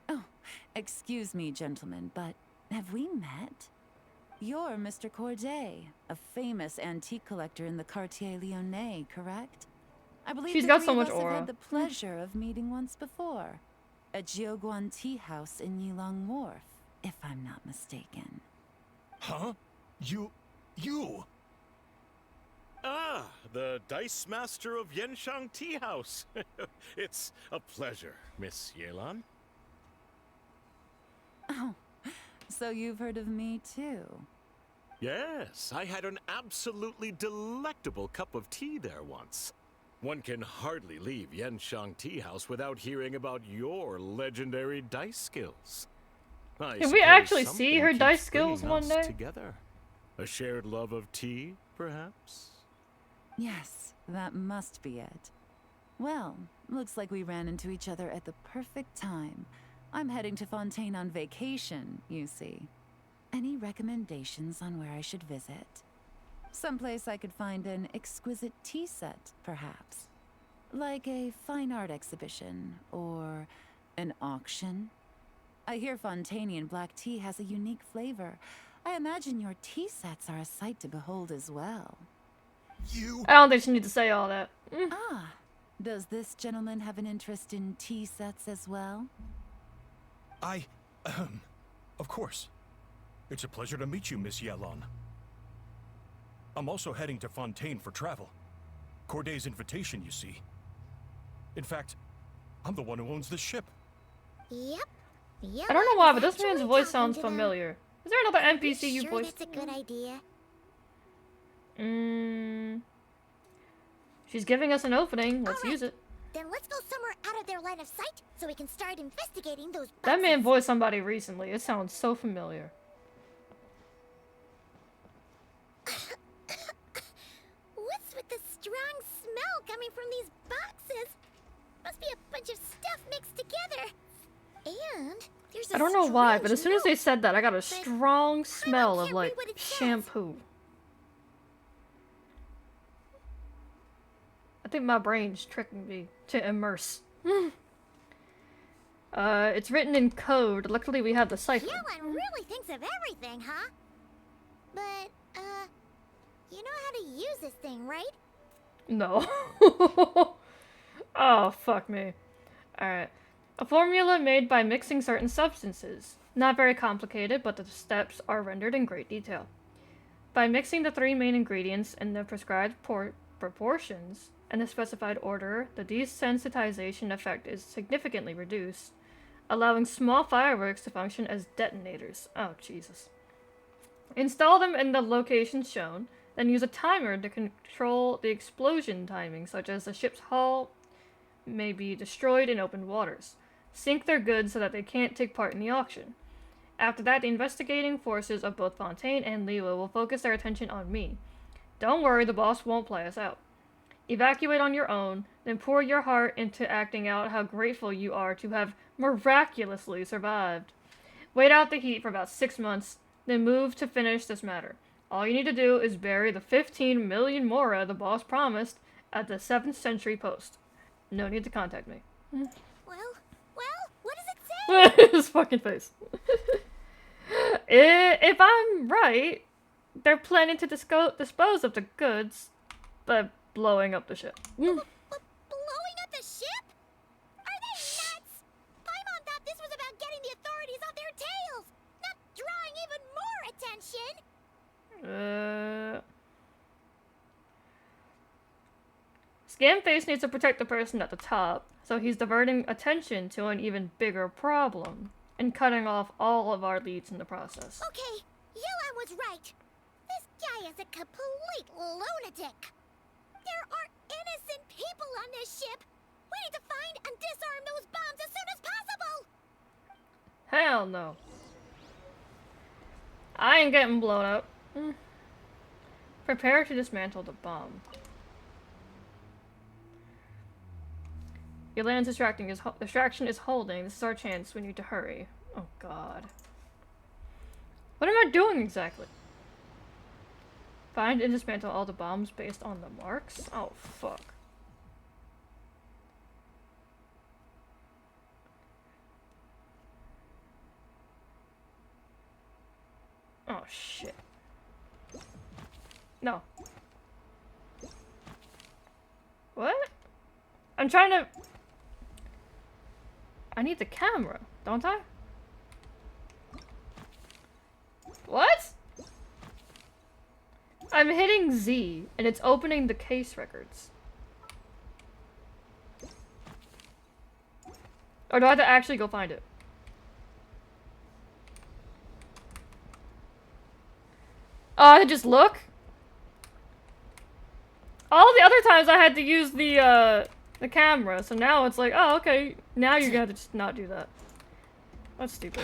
[SPEAKER 3] Oh, excuse me, gentlemen, but have we met? You're Mr. Corday, a famous antique collector in the Quartier Lyonnais, correct? I believe
[SPEAKER 1] She's
[SPEAKER 3] the
[SPEAKER 1] got
[SPEAKER 3] three
[SPEAKER 1] so
[SPEAKER 3] of
[SPEAKER 1] much
[SPEAKER 3] us have
[SPEAKER 1] aura.
[SPEAKER 3] had the pleasure of meeting once before. At Jiuguan Tea House in Yilong Wharf, if I'm not mistaken.
[SPEAKER 8] Huh? You... Ah, the Dice Master of Yenshang Tea House. It's a pleasure, Miss Yelan.
[SPEAKER 3] Oh, so you've heard of me too?
[SPEAKER 8] Yes, I had an absolutely delectable cup of tea there once. One can hardly leave Yenshang Tea House without hearing about your legendary dice skills. I
[SPEAKER 1] Can we
[SPEAKER 8] suppose
[SPEAKER 1] actually see
[SPEAKER 8] something
[SPEAKER 1] her
[SPEAKER 8] keeps
[SPEAKER 1] dice skills
[SPEAKER 8] bringing
[SPEAKER 1] one
[SPEAKER 8] us
[SPEAKER 1] day?
[SPEAKER 8] Together. A shared love of tea, perhaps?
[SPEAKER 3] Yes, that must be it. Well, looks like we ran into each other at the perfect time. I'm heading to Fontaine on vacation, you see. Any recommendations on where I should visit? Someplace I could find an exquisite tea set, perhaps. Like a fine art exhibition, or an auction. I hear Fontainian black tea has a unique flavor. I imagine your tea sets are a sight to behold as well.
[SPEAKER 8] You...
[SPEAKER 1] I don't think she needs to say all that.
[SPEAKER 3] Ah, does this gentleman have an interest in tea sets as well?
[SPEAKER 9] Of course. It's a pleasure to meet you, Miss Yelan. I'm also heading to Fontaine for travel. Corday's invitation, you see. In fact, I'm the one who owns the ship.
[SPEAKER 2] Yep.
[SPEAKER 1] I don't know why, but this
[SPEAKER 2] Actually
[SPEAKER 1] man's voice
[SPEAKER 2] talking
[SPEAKER 1] sounds
[SPEAKER 2] to them.
[SPEAKER 1] familiar. Is there another NPC you
[SPEAKER 2] Sure
[SPEAKER 1] voiced?
[SPEAKER 2] that's a good idea.
[SPEAKER 1] She's giving us an opening. Let's
[SPEAKER 2] Alright.
[SPEAKER 1] use it.
[SPEAKER 2] Then let's go somewhere out of their line of sight so we can start investigating those boxes.
[SPEAKER 1] That man voiced somebody recently. It sounds so familiar.
[SPEAKER 2] What's with the strong smell coming from these boxes? Must be a bunch of stuff mixed together. And there's a
[SPEAKER 1] I don't know why, but
[SPEAKER 2] strange
[SPEAKER 1] as soon as they
[SPEAKER 2] note.
[SPEAKER 1] said that, I got a strong smell of
[SPEAKER 2] can't
[SPEAKER 1] like
[SPEAKER 2] read what it says.
[SPEAKER 1] shampoo. I think my brain's tricking me to immerse. It's written in code. Luckily, we have the cipher.
[SPEAKER 2] Yelan really thinks of everything, huh? But, you know how to use this thing, right?
[SPEAKER 1] No. Oh, fuck me. Alright. A formula made by mixing certain substances. Not very complicated, but the steps are rendered in great detail. By mixing the three main ingredients in the prescribed proportions and the specified order, the desensitization effect is significantly reduced, allowing small fireworks to function as detonators. Oh, Jesus. Install them in the locations shown, then use a timer to control the explosion timing, such as the ship's hull may be destroyed in open waters. Sink their goods so that they can't take part in the auction. After that, the investigating forces of both Fontaine and Liwa will focus their attention on me. Don't worry, the boss won't play us out. Evacuate on your own, then pour your heart into acting out how grateful you are to have miraculously survived. Wait out the heat for about 6 months, then move to finish this matter. All you need to do is bury the 15 million mora the boss promised at the 7th century post. No need to contact me.
[SPEAKER 2] Well, what does it say?
[SPEAKER 1] His fucking face. If I'm right, they're planning to dispose of the goods by blowing up the ship.
[SPEAKER 2] Blowing up the ship? Are they nuts? Paimon thought this was about getting the authorities off their tails, not drawing even more attention.
[SPEAKER 1] Scamface needs to protect the person at the top, so he's diverting attention to an even bigger problem, and cutting off all of our leads in the process.
[SPEAKER 2] Okay, Yelan was right. This guy is a complete lunatic. There are innocent people on this ship. We need to find and disarm those bombs as soon as possible.
[SPEAKER 1] Hell no. I ain't getting blown up. Prepare to dismantle the bomb. Your land's distraction is holding. This is our chance. We need to hurry. Oh god. What am I doing exactly? Find and dismantle all the bombs based on the marks? Oh fuck. Oh shit. No. What? I'm trying to... I need the camera, don't I? What? I'm hitting Z, and it's opening the case records. Or do I have to actually go find it? Oh, I had to just look? All the other times I had to use the camera, so now it's like, oh, okay, now you're gonna have to just not do that. That's stupid.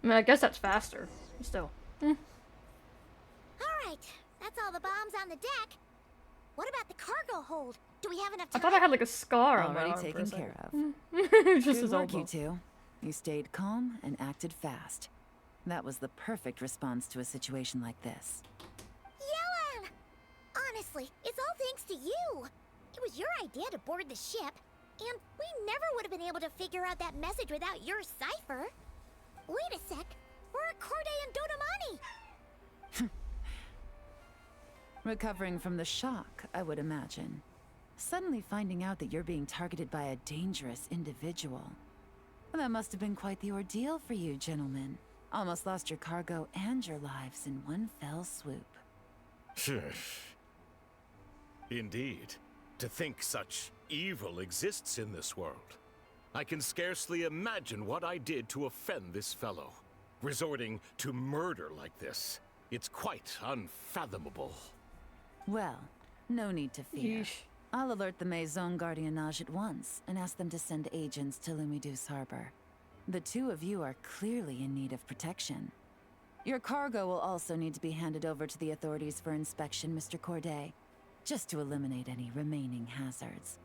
[SPEAKER 1] I mean, I guess that's faster. Still.
[SPEAKER 2] Alright, that's all the bombs on the deck. What about the cargo hold? Do we have enough
[SPEAKER 1] I
[SPEAKER 2] time?
[SPEAKER 1] thought I had like a scar on my
[SPEAKER 3] Already
[SPEAKER 1] arm for a
[SPEAKER 3] taken
[SPEAKER 1] second.
[SPEAKER 3] care of.
[SPEAKER 1] Just
[SPEAKER 3] Good
[SPEAKER 1] his
[SPEAKER 3] work,
[SPEAKER 1] elbow.
[SPEAKER 3] you two. You stayed calm and acted fast. That was the perfect response to a situation like this.
[SPEAKER 2] Yelan! Honestly, it's all thanks to you. It was your idea to board the ship, and we never would have been able to figure out that message without your cipher. Wait a sec. We're at Corday and Dodamani.
[SPEAKER 3] Recovering from the shock, I would imagine. Suddenly finding out that you're being targeted by a dangerous individual. That must have been quite the ordeal for you, gentlemen. Almost lost your cargo and your lives in one fell swoop.
[SPEAKER 8] Indeed. To think such evil exists in this world. I can scarcely imagine what I did to offend this fellow. Resorting to murder like this. It's quite unfathomable.
[SPEAKER 3] Well, no need to fear.
[SPEAKER 1] Yeesh.
[SPEAKER 3] I'll alert the Maison Gardiennage at once and ask them to send agents to Lumidus Harbor. The two of you are clearly in need of protection. Your cargo will also need to be handed over to the authorities for inspection, Mr. Corday, just to eliminate any remaining hazards.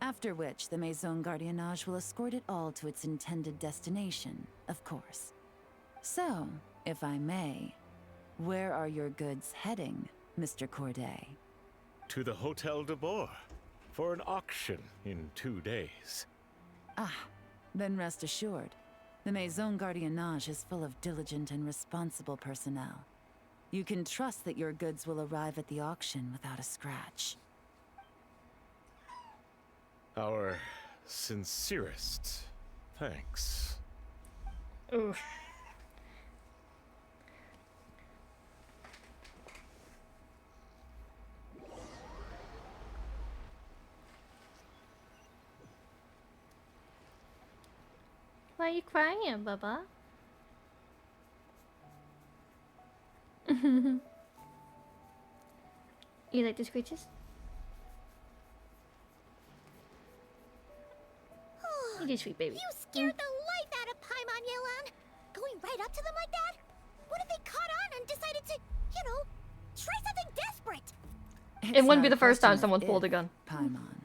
[SPEAKER 3] After which, the Maison Gardiennage will escort it all to its intended destination, of course. So, if I may, where are your goods heading, Mr. Corday?
[SPEAKER 8] To the Hotel de Boer for an auction in 2 days.
[SPEAKER 3] Ah, then rest assured, the Maison Gardiennage is full of diligent and responsible personnel. You can trust that your goods will arrive at the auction without a scratch.
[SPEAKER 8] Our sincerest thanks.
[SPEAKER 1] Oof. Why are you crying, Baba? You like the screeches? You do, sweet baby.
[SPEAKER 2] You scared the life out of Paimon, Yelan. Going right up to them like that? What if they caught on and decided to, you know, try something desperate?
[SPEAKER 1] It wouldn't be
[SPEAKER 3] It's
[SPEAKER 1] the
[SPEAKER 3] not
[SPEAKER 1] first time
[SPEAKER 3] question
[SPEAKER 1] someone
[SPEAKER 3] of
[SPEAKER 1] pulled a
[SPEAKER 3] if,
[SPEAKER 1] gun.
[SPEAKER 3] Paimon.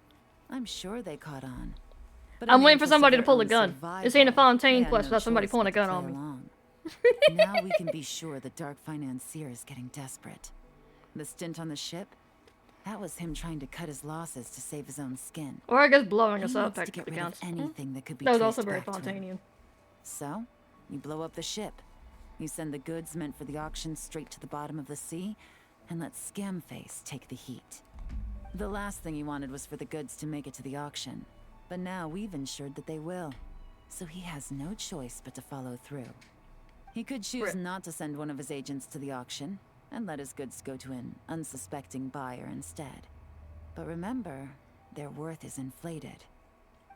[SPEAKER 3] I'm sure they caught on. But
[SPEAKER 1] I'm
[SPEAKER 3] in the
[SPEAKER 1] waiting for
[SPEAKER 3] interest of
[SPEAKER 1] somebody to
[SPEAKER 3] their
[SPEAKER 1] pull a
[SPEAKER 3] own
[SPEAKER 1] gun. This ain't a
[SPEAKER 3] survival,
[SPEAKER 1] Fontaine
[SPEAKER 3] they had
[SPEAKER 1] quest
[SPEAKER 3] no
[SPEAKER 1] without somebody
[SPEAKER 3] choice
[SPEAKER 1] pulling a
[SPEAKER 3] but to
[SPEAKER 1] gun on
[SPEAKER 3] play
[SPEAKER 1] me.
[SPEAKER 3] along. Now we can be sure the dark financier is getting desperate. The stint on the ship, that was him trying to cut his losses to save his own skin.
[SPEAKER 1] Or I guess blowing
[SPEAKER 3] He
[SPEAKER 1] us up,
[SPEAKER 3] needs to get
[SPEAKER 1] technically
[SPEAKER 3] rid of
[SPEAKER 1] counts.
[SPEAKER 3] anything that could be
[SPEAKER 1] That was
[SPEAKER 3] traced
[SPEAKER 1] also very
[SPEAKER 3] back to him.
[SPEAKER 1] Fontainian.
[SPEAKER 3] So, you blow up the ship. You send the goods meant for the auction straight to the bottom of the sea, and let Scamface take the heat. The last thing he wanted was for the goods to make it to the auction, but now we've ensured that they will. So he has no choice but to follow through. He could choose
[SPEAKER 1] Rip.
[SPEAKER 3] not to send one of his agents to the auction, and let his goods go to an unsuspecting buyer instead. But remember, their worth is inflated.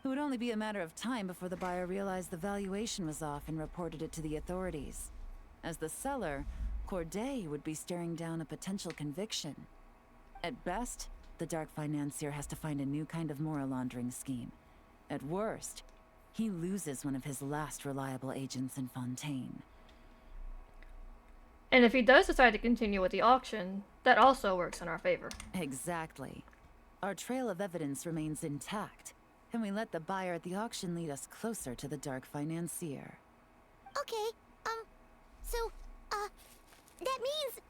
[SPEAKER 3] It would only be a matter of time before the buyer realized the valuation was off and reported it to the authorities. As the seller, Corday would be staring down a potential conviction. At best, the Dark Financier has to find a new kind of Mora laundering scheme. At worst, he loses one of his last reliable agents in Fontaine.
[SPEAKER 1] And if he does decide to continue with the auction, that also works in our favor.
[SPEAKER 3] Exactly. Our trail of evidence remains intact, and we let the buyer at the auction lead us closer to the Dark Financier.
[SPEAKER 2] Okay, that means,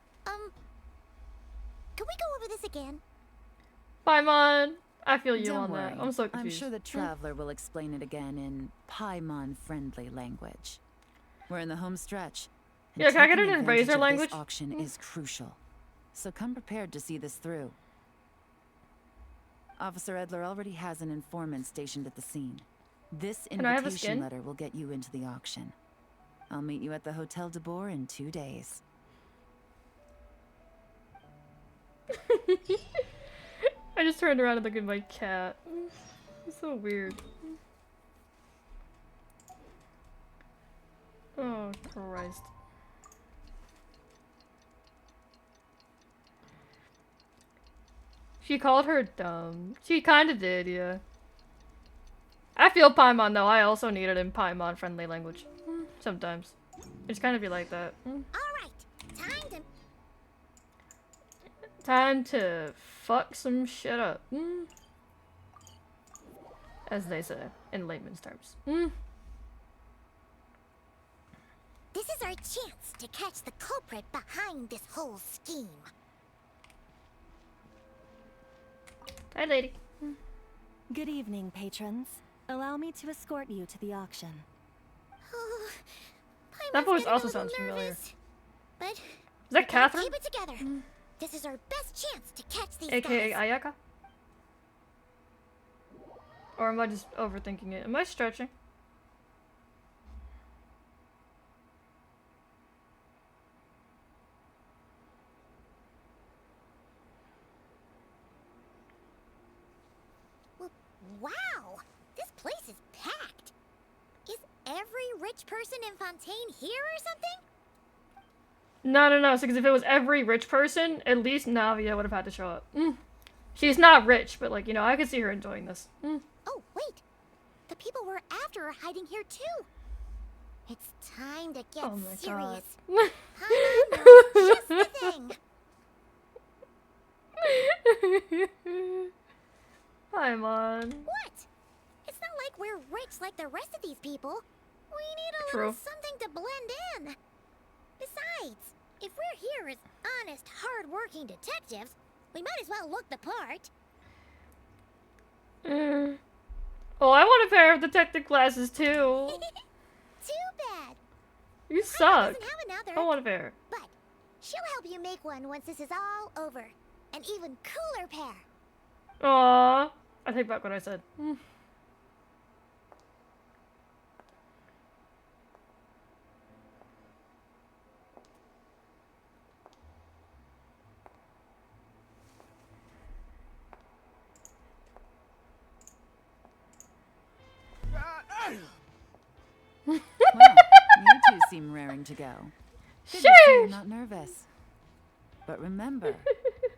[SPEAKER 2] can we go over this again?
[SPEAKER 1] Paimon! I feel you
[SPEAKER 3] Don't
[SPEAKER 1] on
[SPEAKER 3] worry.
[SPEAKER 1] that. I'm so
[SPEAKER 3] I'm
[SPEAKER 1] confused.
[SPEAKER 3] sure the Traveler will explain it again in Paimon-friendly language. We're in the home stretch. and
[SPEAKER 1] Yeah, can I get
[SPEAKER 3] taking
[SPEAKER 1] it in
[SPEAKER 3] advantage
[SPEAKER 1] Razor
[SPEAKER 3] of
[SPEAKER 1] language?
[SPEAKER 3] This auction is crucial. So come prepared to see this through. Officer Edler already has an informant stationed at the scene. This
[SPEAKER 1] Can I have a
[SPEAKER 3] invitation
[SPEAKER 1] skin?
[SPEAKER 3] letter will get you into the auction. I'll meet you at the Hotel de Boer in 2 days.
[SPEAKER 1] I just turned around and looked at my cat. It's so weird. Oh, Christ. She called her dumb. She kinda did, yeah. I feel Paimon though. I also need it in Paimon friendly language. Sometimes. It's kind of be like that.
[SPEAKER 2] Alright,
[SPEAKER 1] Time to fuck some shit up. As they say, in layman's terms.
[SPEAKER 2] this is our chance to catch the culprit behind this whole scheme.
[SPEAKER 1] Hi, lady.
[SPEAKER 4] Good evening, patrons. Allow me to escort you to the auction.
[SPEAKER 2] Oh,
[SPEAKER 1] That
[SPEAKER 2] Paimon's
[SPEAKER 1] voice
[SPEAKER 2] getting a
[SPEAKER 1] also
[SPEAKER 2] little
[SPEAKER 1] sounds familiar.
[SPEAKER 2] nervous, but
[SPEAKER 1] Is that Catherine?
[SPEAKER 2] keep it together. This is our best chance to catch these
[SPEAKER 1] AKA
[SPEAKER 2] guys.
[SPEAKER 1] Ayaka? Or am I just overthinking it? Am I stretching?
[SPEAKER 2] Wow, this place is packed. Is every rich person in Fontaine here or something?
[SPEAKER 1] No. Because if it was every rich person, at least Navia would have had to show up. She's not rich, but like, you know, I could see her enjoying this.
[SPEAKER 2] Oh, wait. The people we're after are hiding here too. It's time to get
[SPEAKER 1] Oh my god.
[SPEAKER 2] serious. Paimon knows just the thing.
[SPEAKER 1] Paimon.
[SPEAKER 2] What? It's not like we're rich like the rest of these people. We need a
[SPEAKER 1] True.
[SPEAKER 2] little something to blend in. Besides, if we're here as honest, hard-working detectives, we might as well look the part.
[SPEAKER 1] Oh, I want a pair of detective glasses too.
[SPEAKER 2] Too bad.
[SPEAKER 1] You
[SPEAKER 2] Paimon
[SPEAKER 1] suck.
[SPEAKER 2] doesn't have another,
[SPEAKER 1] I want a pair.
[SPEAKER 2] but she'll help you make one once this is all over. An even cooler pair.
[SPEAKER 1] Aww. I take back what I said.
[SPEAKER 3] Well, you two seem raring to go. Good to see you're
[SPEAKER 1] Sheesh.
[SPEAKER 3] not nervous. But remember,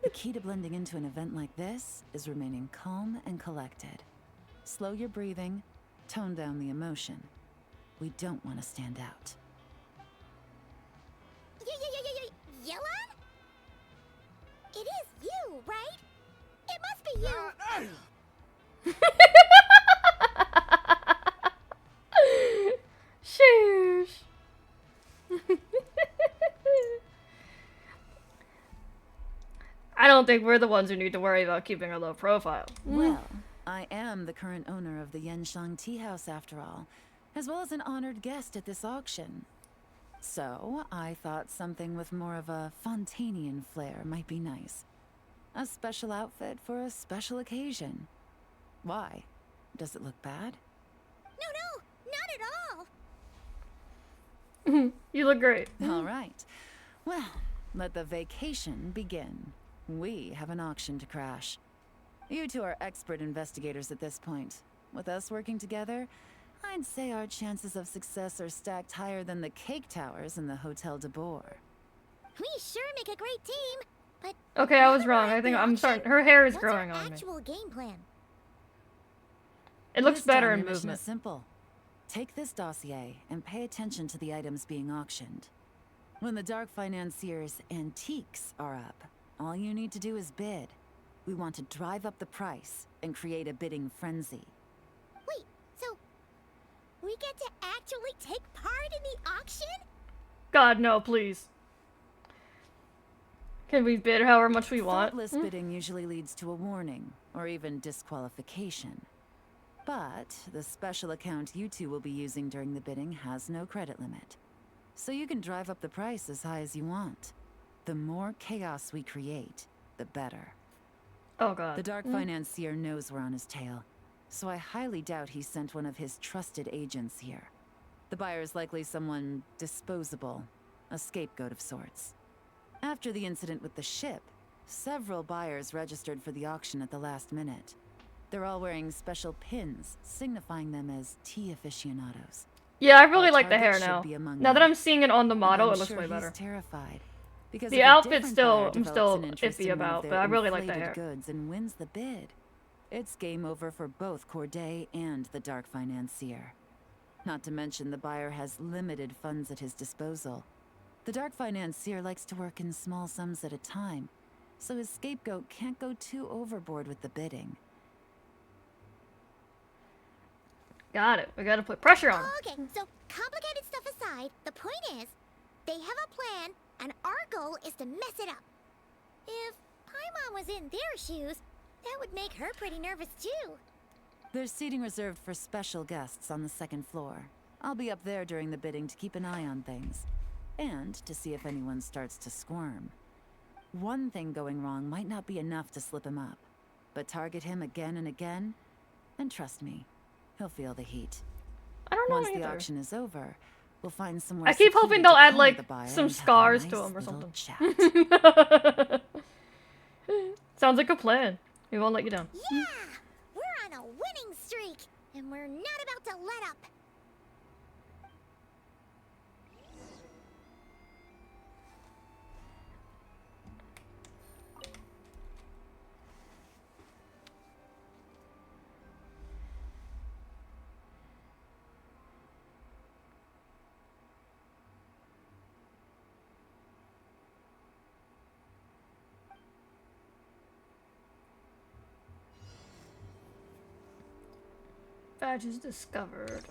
[SPEAKER 3] the key to blending into an event like this is remaining calm and collected. Slow your breathing, tone down the emotion. We don't want to stand out.
[SPEAKER 2] Yelon? It is you, right? It must be you.
[SPEAKER 1] Sheesh. I don't think we're the ones who need to worry about keeping a low profile.
[SPEAKER 3] Well, I am the current owner of the Yanshang Tea House after all, as well as an honored guest at this auction. So, I thought something with more of a Fontainian flair might be nice. A special outfit for a special occasion. Why? Does it look bad?
[SPEAKER 2] No, not at all.
[SPEAKER 1] You look great.
[SPEAKER 3] All right. Well, let the vacation begin. We have an auction to crash. You two are expert investigators at this point. With us working together, I'd say our chances of success are stacked higher than the cake towers in the Hotel de Boer.
[SPEAKER 2] We sure make a great team. But
[SPEAKER 1] Okay, I was
[SPEAKER 2] now
[SPEAKER 1] wrong.
[SPEAKER 2] we're
[SPEAKER 1] I
[SPEAKER 2] at
[SPEAKER 1] think
[SPEAKER 2] the
[SPEAKER 1] I'm
[SPEAKER 2] auction,
[SPEAKER 1] starting. Her hair is
[SPEAKER 2] what's
[SPEAKER 1] growing
[SPEAKER 2] our
[SPEAKER 1] on me.
[SPEAKER 2] actual game plan?
[SPEAKER 1] It looks
[SPEAKER 3] This
[SPEAKER 1] better
[SPEAKER 3] time
[SPEAKER 1] in
[SPEAKER 3] your mission
[SPEAKER 1] movement.
[SPEAKER 3] is simple. Take this dossier and pay attention to the items being auctioned. When the Dark Financier's antiques are up, all you need to do is bid. We want to drive up the price and create a bidding frenzy.
[SPEAKER 2] Wait, so we get to actually take part in the auction?
[SPEAKER 1] God, no, please. Can we bid however much we want?
[SPEAKER 3] Thoughtless bidding usually leads to a warning, or even disqualification. But the special account you two will be using during the bidding has no credit limit. So you can drive up the price as high as you want. The more chaos we create, the better.
[SPEAKER 1] Oh god.
[SPEAKER 3] The Dark Financier knows we're on his tail, so I highly doubt he sent one of his trusted agents here. The buyer is likely someone disposable, a scapegoat of sorts. After the incident with the ship, several buyers registered for the auction at the last minute. They're all wearing special pins, signifying them as tea aficionados.
[SPEAKER 1] Yeah, I really
[SPEAKER 3] Our
[SPEAKER 1] like the
[SPEAKER 3] target
[SPEAKER 1] hair
[SPEAKER 3] should
[SPEAKER 1] now.
[SPEAKER 3] be among
[SPEAKER 1] Now that
[SPEAKER 3] them.
[SPEAKER 1] I'm seeing it on the
[SPEAKER 3] And
[SPEAKER 1] model,
[SPEAKER 3] I'm
[SPEAKER 1] it looks
[SPEAKER 3] sure
[SPEAKER 1] way
[SPEAKER 3] he's
[SPEAKER 1] better.
[SPEAKER 3] terrified. Because
[SPEAKER 1] The
[SPEAKER 3] if a
[SPEAKER 1] outfit's
[SPEAKER 3] different
[SPEAKER 1] still-
[SPEAKER 3] buyer
[SPEAKER 1] I'm
[SPEAKER 3] develops
[SPEAKER 1] still
[SPEAKER 3] an interest
[SPEAKER 1] iffy
[SPEAKER 3] in one
[SPEAKER 1] about,
[SPEAKER 3] of their
[SPEAKER 1] but I really like the
[SPEAKER 3] inflated
[SPEAKER 1] hair.
[SPEAKER 3] goods and wins the bid, it's game over for both Corday and the Dark Financier. Not to mention the buyer has limited funds at his disposal. The Dark Financier likes to work in small sums at a time, so his scapegoat can't go too overboard with the bidding.
[SPEAKER 1] Got it. We gotta put pressure on him.
[SPEAKER 2] Okay, so complicated stuff aside, the point is, they have a plan, and our goal is to mess it up. If Paimon was in their shoes, that would make her pretty nervous too.
[SPEAKER 3] There's seating reserved for special guests on the second floor. I'll be up there during the bidding to keep an eye on things, and to see if anyone starts to squirm. One thing going wrong might not be enough to slip him up, but target him again and again, and trust me, he'll feel the heat.
[SPEAKER 1] I don't know
[SPEAKER 3] Once the
[SPEAKER 1] either.
[SPEAKER 3] auction is over, we'll find somewhere
[SPEAKER 1] I keep
[SPEAKER 3] secluded
[SPEAKER 1] hoping
[SPEAKER 3] to
[SPEAKER 1] they'll add
[SPEAKER 3] corner
[SPEAKER 1] like
[SPEAKER 3] the buyer
[SPEAKER 1] some
[SPEAKER 3] and have a
[SPEAKER 1] scars to
[SPEAKER 3] nice
[SPEAKER 1] him or
[SPEAKER 3] little
[SPEAKER 1] something.
[SPEAKER 3] chat.
[SPEAKER 1] Sounds like a plan. We won't let you down.
[SPEAKER 2] Yeah! We're on a winning streak, and we're not about to let up.
[SPEAKER 1] Badges discovered.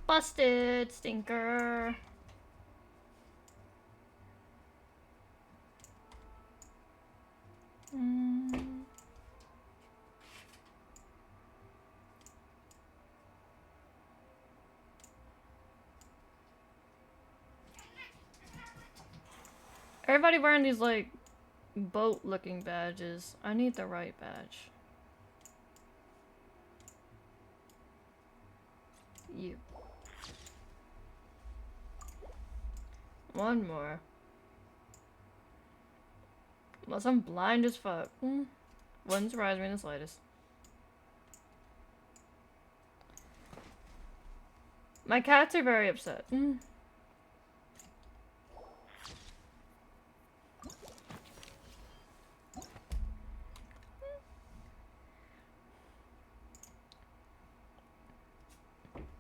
[SPEAKER 1] Busted, stinker. Everybody wearing these like boat looking badges. I need the right badge. You. One more. Unless I'm blind as fuck. Wouldn't surprise me in the slightest. My cats are very upset.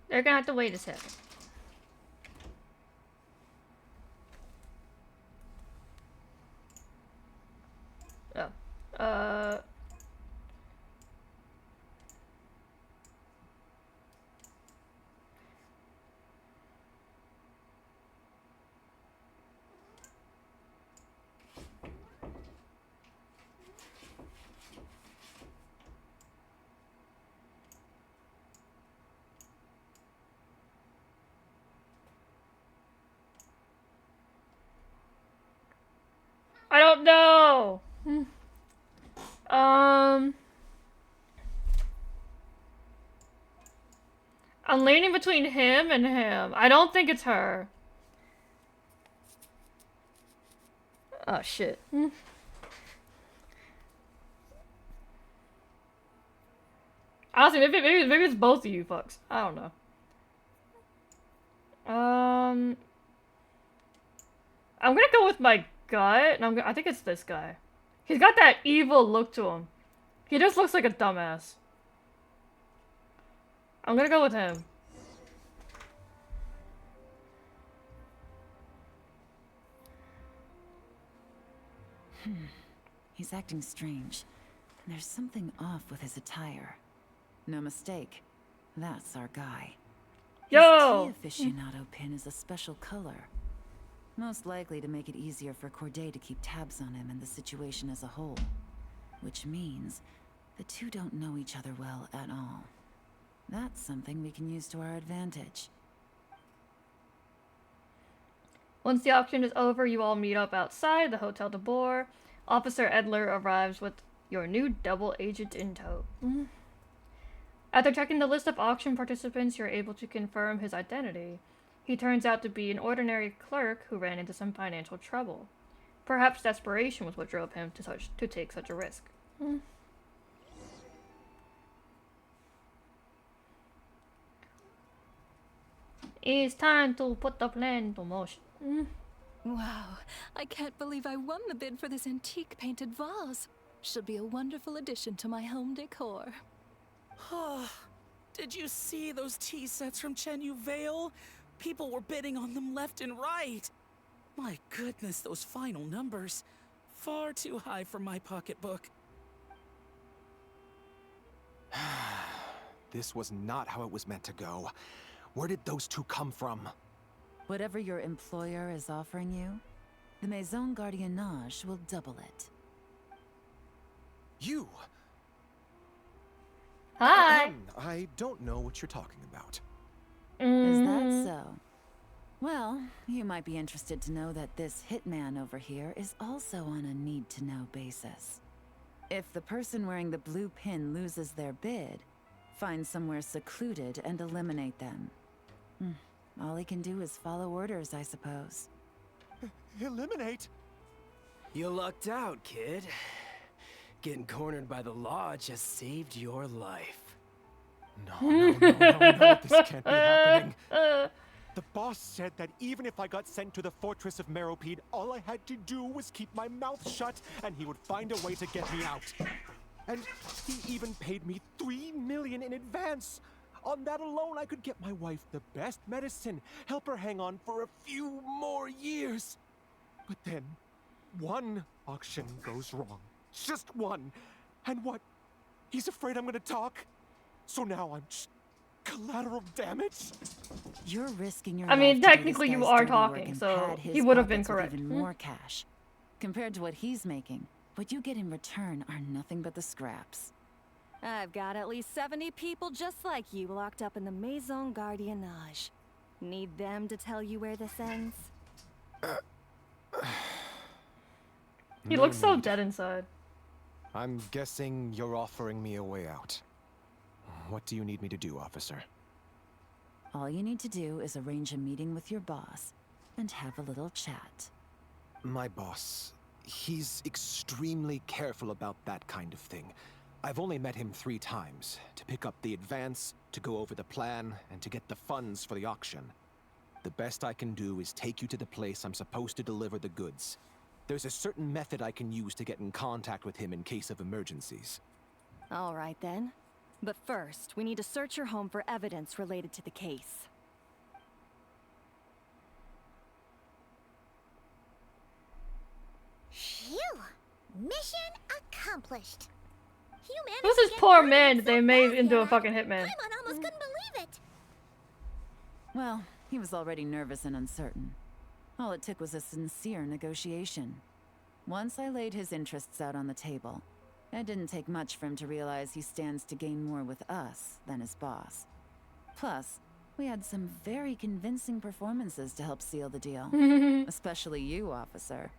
[SPEAKER 1] They're gonna have to wait a second. Oh. I don't know. I'm leaning between him and him. I don't think it's her. Oh shit. Honestly, maybe it's both of you fucks. I don't know. I'm gonna go with my gut, and I think it's this guy. He's got that evil look to him. He just looks like a dumbass. I'm gonna go with him.
[SPEAKER 3] He's acting strange. There's something off with his attire. No mistake. That's our guy.
[SPEAKER 1] Yo!
[SPEAKER 3] His tea aficionado pin is a special color. Most likely to make it easier for Corday to keep tabs on him and the situation as a whole. Which means the two don't know each other well at all. That's something we can use to our advantage.
[SPEAKER 1] Once the auction is over, you all meet up outside the Hotel de Boer. Officer Edler arrives with your new double agent in tow. After checking the list of auction participants, you're able to confirm his identity. He turns out to be an ordinary clerk who ran into some financial trouble. Perhaps desperation was what drove him to take such a risk. It's time to put the plan into motion.
[SPEAKER 10] Wow, I can't believe I won the bid for this antique painted vase. She'll be a wonderful addition to my home decor.
[SPEAKER 6] Did you see those tea sets from Chenyu Vale? People were bidding on them left and right. My goodness, those final numbers. Far too high for my pocketbook.
[SPEAKER 11] This was not how it was meant to go. Where did those two come from?
[SPEAKER 3] Whatever your employer is offering you, the Maison Gardiennage will double it.
[SPEAKER 11] You!
[SPEAKER 1] Hi!
[SPEAKER 11] I don't know what you're talking about.
[SPEAKER 3] Is that so? Well, you might be interested to know that this hitman over here is also on a need-to-know basis. If the person wearing the blue pin loses their bid, find somewhere secluded and eliminate them. All he can do is follow orders, I suppose.
[SPEAKER 11] Eliminate?
[SPEAKER 12] You lucked out, kid. Getting cornered by the law just saved your life.
[SPEAKER 11] No, this can't be happening. The boss said that even if I got sent to the fortress of Meropide, all I had to do was keep my mouth shut, and he would find a way to get me out. And he even paid me $3 million in advance. On that alone, I could get my wife the best medicine, help her hang on for a few more years. But then, one auction goes wrong. Just one. And what? He's afraid I'm gonna talk? So now I'm just collateral damage?
[SPEAKER 3] You're risking your
[SPEAKER 1] I mean,
[SPEAKER 3] life to do
[SPEAKER 1] technically
[SPEAKER 3] this
[SPEAKER 1] you
[SPEAKER 3] guy's
[SPEAKER 1] are
[SPEAKER 3] dirty work
[SPEAKER 1] talking,
[SPEAKER 3] and
[SPEAKER 1] so
[SPEAKER 3] pad his
[SPEAKER 1] he would have been
[SPEAKER 3] pockets with
[SPEAKER 1] correct.
[SPEAKER 3] Even more cash. Compared to what he's making, what you get in return are nothing but the scraps.
[SPEAKER 4] I've got at least 70 people just like you locked up in the Maison Gardiennage. Need them to tell you where this ends?
[SPEAKER 1] He looks so dead inside.
[SPEAKER 11] I'm guessing you're offering me a way out. What do you need me to do, officer?
[SPEAKER 3] All you need to do is arrange a meeting with your boss and have a little chat.
[SPEAKER 11] My boss, he's extremely careful about that kind of thing. I've only met him 3 times, to pick up the advance, to go over the plan, and to get the funds for the auction. The best I can do is take you to the place I'm supposed to deliver the goods. There's a certain method I can use to get in contact with him in case of emergencies.
[SPEAKER 4] All right then. But first, we need to search your home for evidence related to the case.
[SPEAKER 2] Phew! Mission accomplished.
[SPEAKER 1] Who's this poor man that they made into a fucking hitman?
[SPEAKER 2] Paimon almost couldn't believe it.
[SPEAKER 3] Well, he was already nervous and uncertain. All it took was a sincere negotiation. Once I laid his interests out on the table, it didn't take much for him to realize he stands to gain more with us than his boss. Plus, we had some very convincing performances to help seal the deal. Especially you, officer.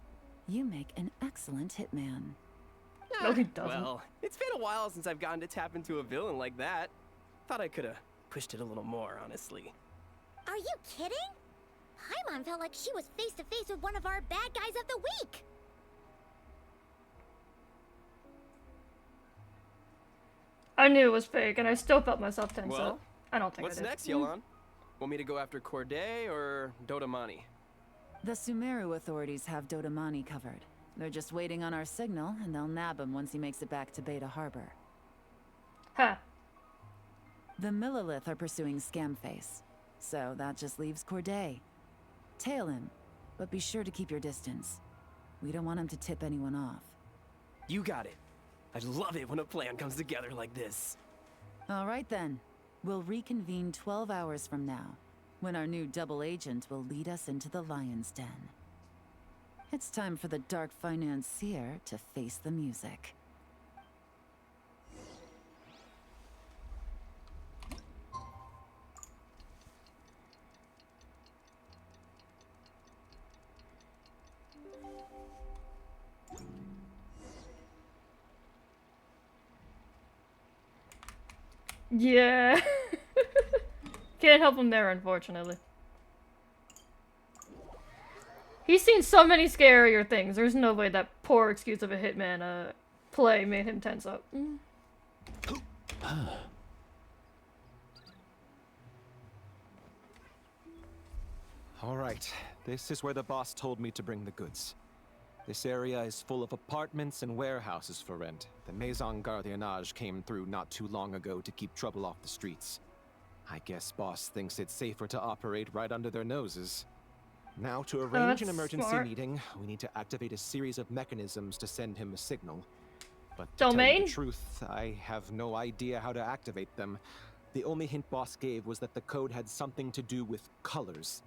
[SPEAKER 3] You make an excellent hitman.
[SPEAKER 1] No, he doesn't.
[SPEAKER 12] Well, it's been a while since I've gotten to tap into a villain like that. Thought I could have pushed it a little more, honestly.
[SPEAKER 2] Are you kidding? Paimon felt like she was face to face with one of our bad guys of the week.
[SPEAKER 1] I knew it was fake, and I still felt myself tense
[SPEAKER 12] Well,
[SPEAKER 1] up. I don't think
[SPEAKER 12] what's
[SPEAKER 1] I did.
[SPEAKER 12] next, Yelan? Want me to go after Corday or Dodamani?
[SPEAKER 3] The Sumeru authorities have Dodamani covered. They're just waiting on our signal, and they'll nab him once he makes it back to Beta Harbor.
[SPEAKER 1] Huh.
[SPEAKER 3] The Millilith are pursuing Scamface, so that just leaves Corday. Tail him, but be sure to keep your distance. We don't want him to tip anyone off.
[SPEAKER 12] You got it. I love it when a plan comes together like this.
[SPEAKER 3] All right then. We'll reconvene 12 hours from now, when our new double agent will lead us into the Lion's Den. It's time for the Dark Financier to face the music.
[SPEAKER 1] Yeah. Can't help him there, unfortunately. He's seen so many scarier things. There's no way that poor excuse of a hitman play made him tense up.
[SPEAKER 11] All right, this is where the boss told me to bring the goods. This area is full of apartments and warehouses for rent. The Maison Gardiennage came through not too long ago to keep trouble off the streets. I guess boss thinks it's safer to operate right under their noses. Now, to arrange an emergency meeting, we need to activate a series of mechanisms to send him a signal. But to tell you the truth, I have no idea how to activate them. The only hint boss gave was that the code had something to do with colors.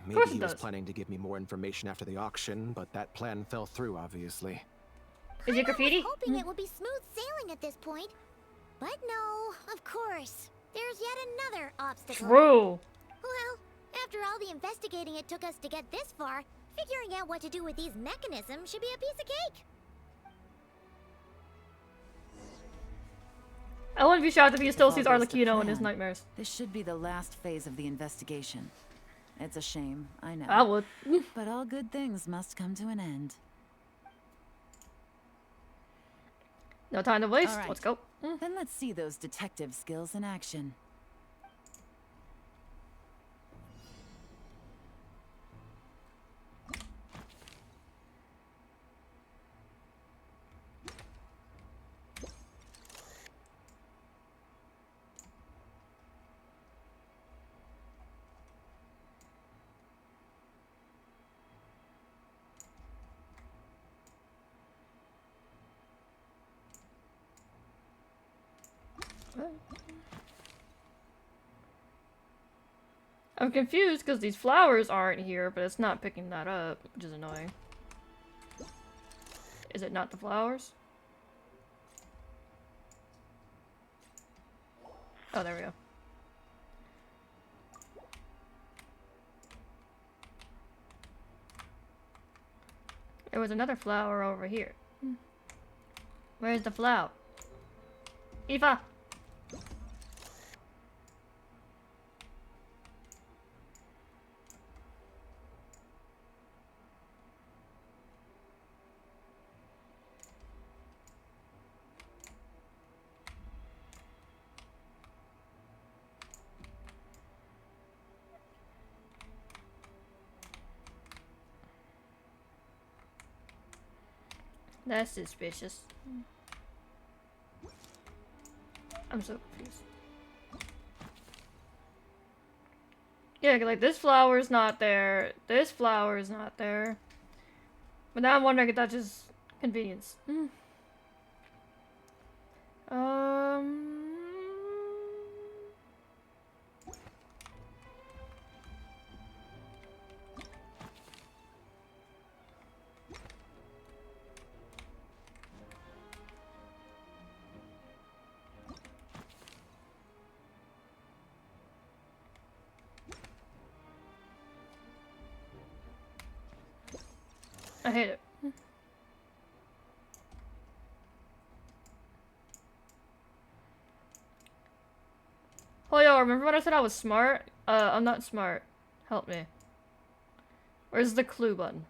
[SPEAKER 11] Maybe he was planning to give me more information after the auction, but that plan fell through, obviously.
[SPEAKER 1] Is it graffiti?
[SPEAKER 2] I was hoping it would be smooth sailing at this point. But no, of course. There's yet another obstacle.
[SPEAKER 1] True.
[SPEAKER 2] Well, after all the investigating it took us to get this far, figuring out what to do with these mechanisms should be a piece of cake.
[SPEAKER 1] I wouldn't be shocked if he still sees Arlecchino in his nightmares.
[SPEAKER 3] This should be the last phase of the investigation. It's a shame, I know.
[SPEAKER 1] I would.
[SPEAKER 3] But all good things must come to an end.
[SPEAKER 1] No time to waste.
[SPEAKER 3] Right.
[SPEAKER 1] Let's go.
[SPEAKER 3] Then let's see those detective skills in action.
[SPEAKER 1] I'm confused because these flowers aren't here, but it's not picking that up, which is annoying. Is it not the flowers? Oh, there we go. There was another flower over here. Where's the flower? Eva! That's suspicious. I'm so confused. Yeah, like this flower's not there. This flower is not there. But now I'm wondering if that's just convenience. I hate it. Oh, yo, remember when I said I was smart? I'm not smart. Help me. Where's the clue button?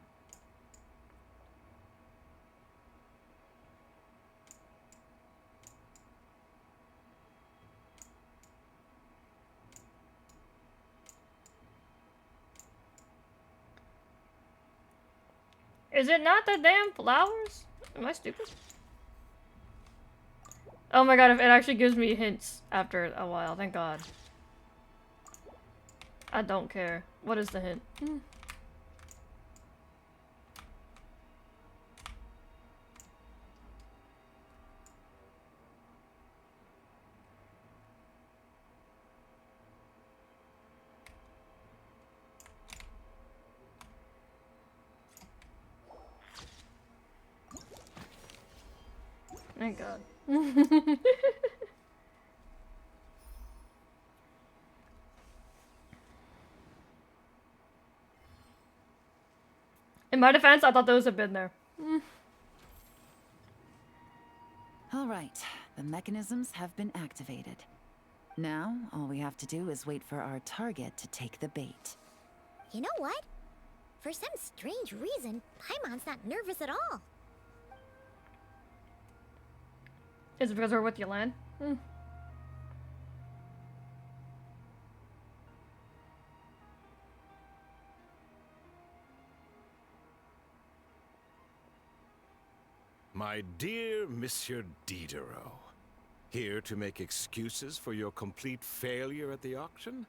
[SPEAKER 1] Is it not the damn flowers? Am I stupid? Oh my god, if it actually gives me hints after a while, thank god. I don't care. What is the hint? Thank god. In my defense, I thought those had been there.
[SPEAKER 3] All right, the mechanisms have been activated. Now, all we have to do is wait for our target to take the bait.
[SPEAKER 2] You know what? For some strange reason, Paimon's not nervous at all.
[SPEAKER 1] Is it because we're with Yelan?
[SPEAKER 8] My dear Monsieur Diderot, here to make excuses for your complete failure at the auction?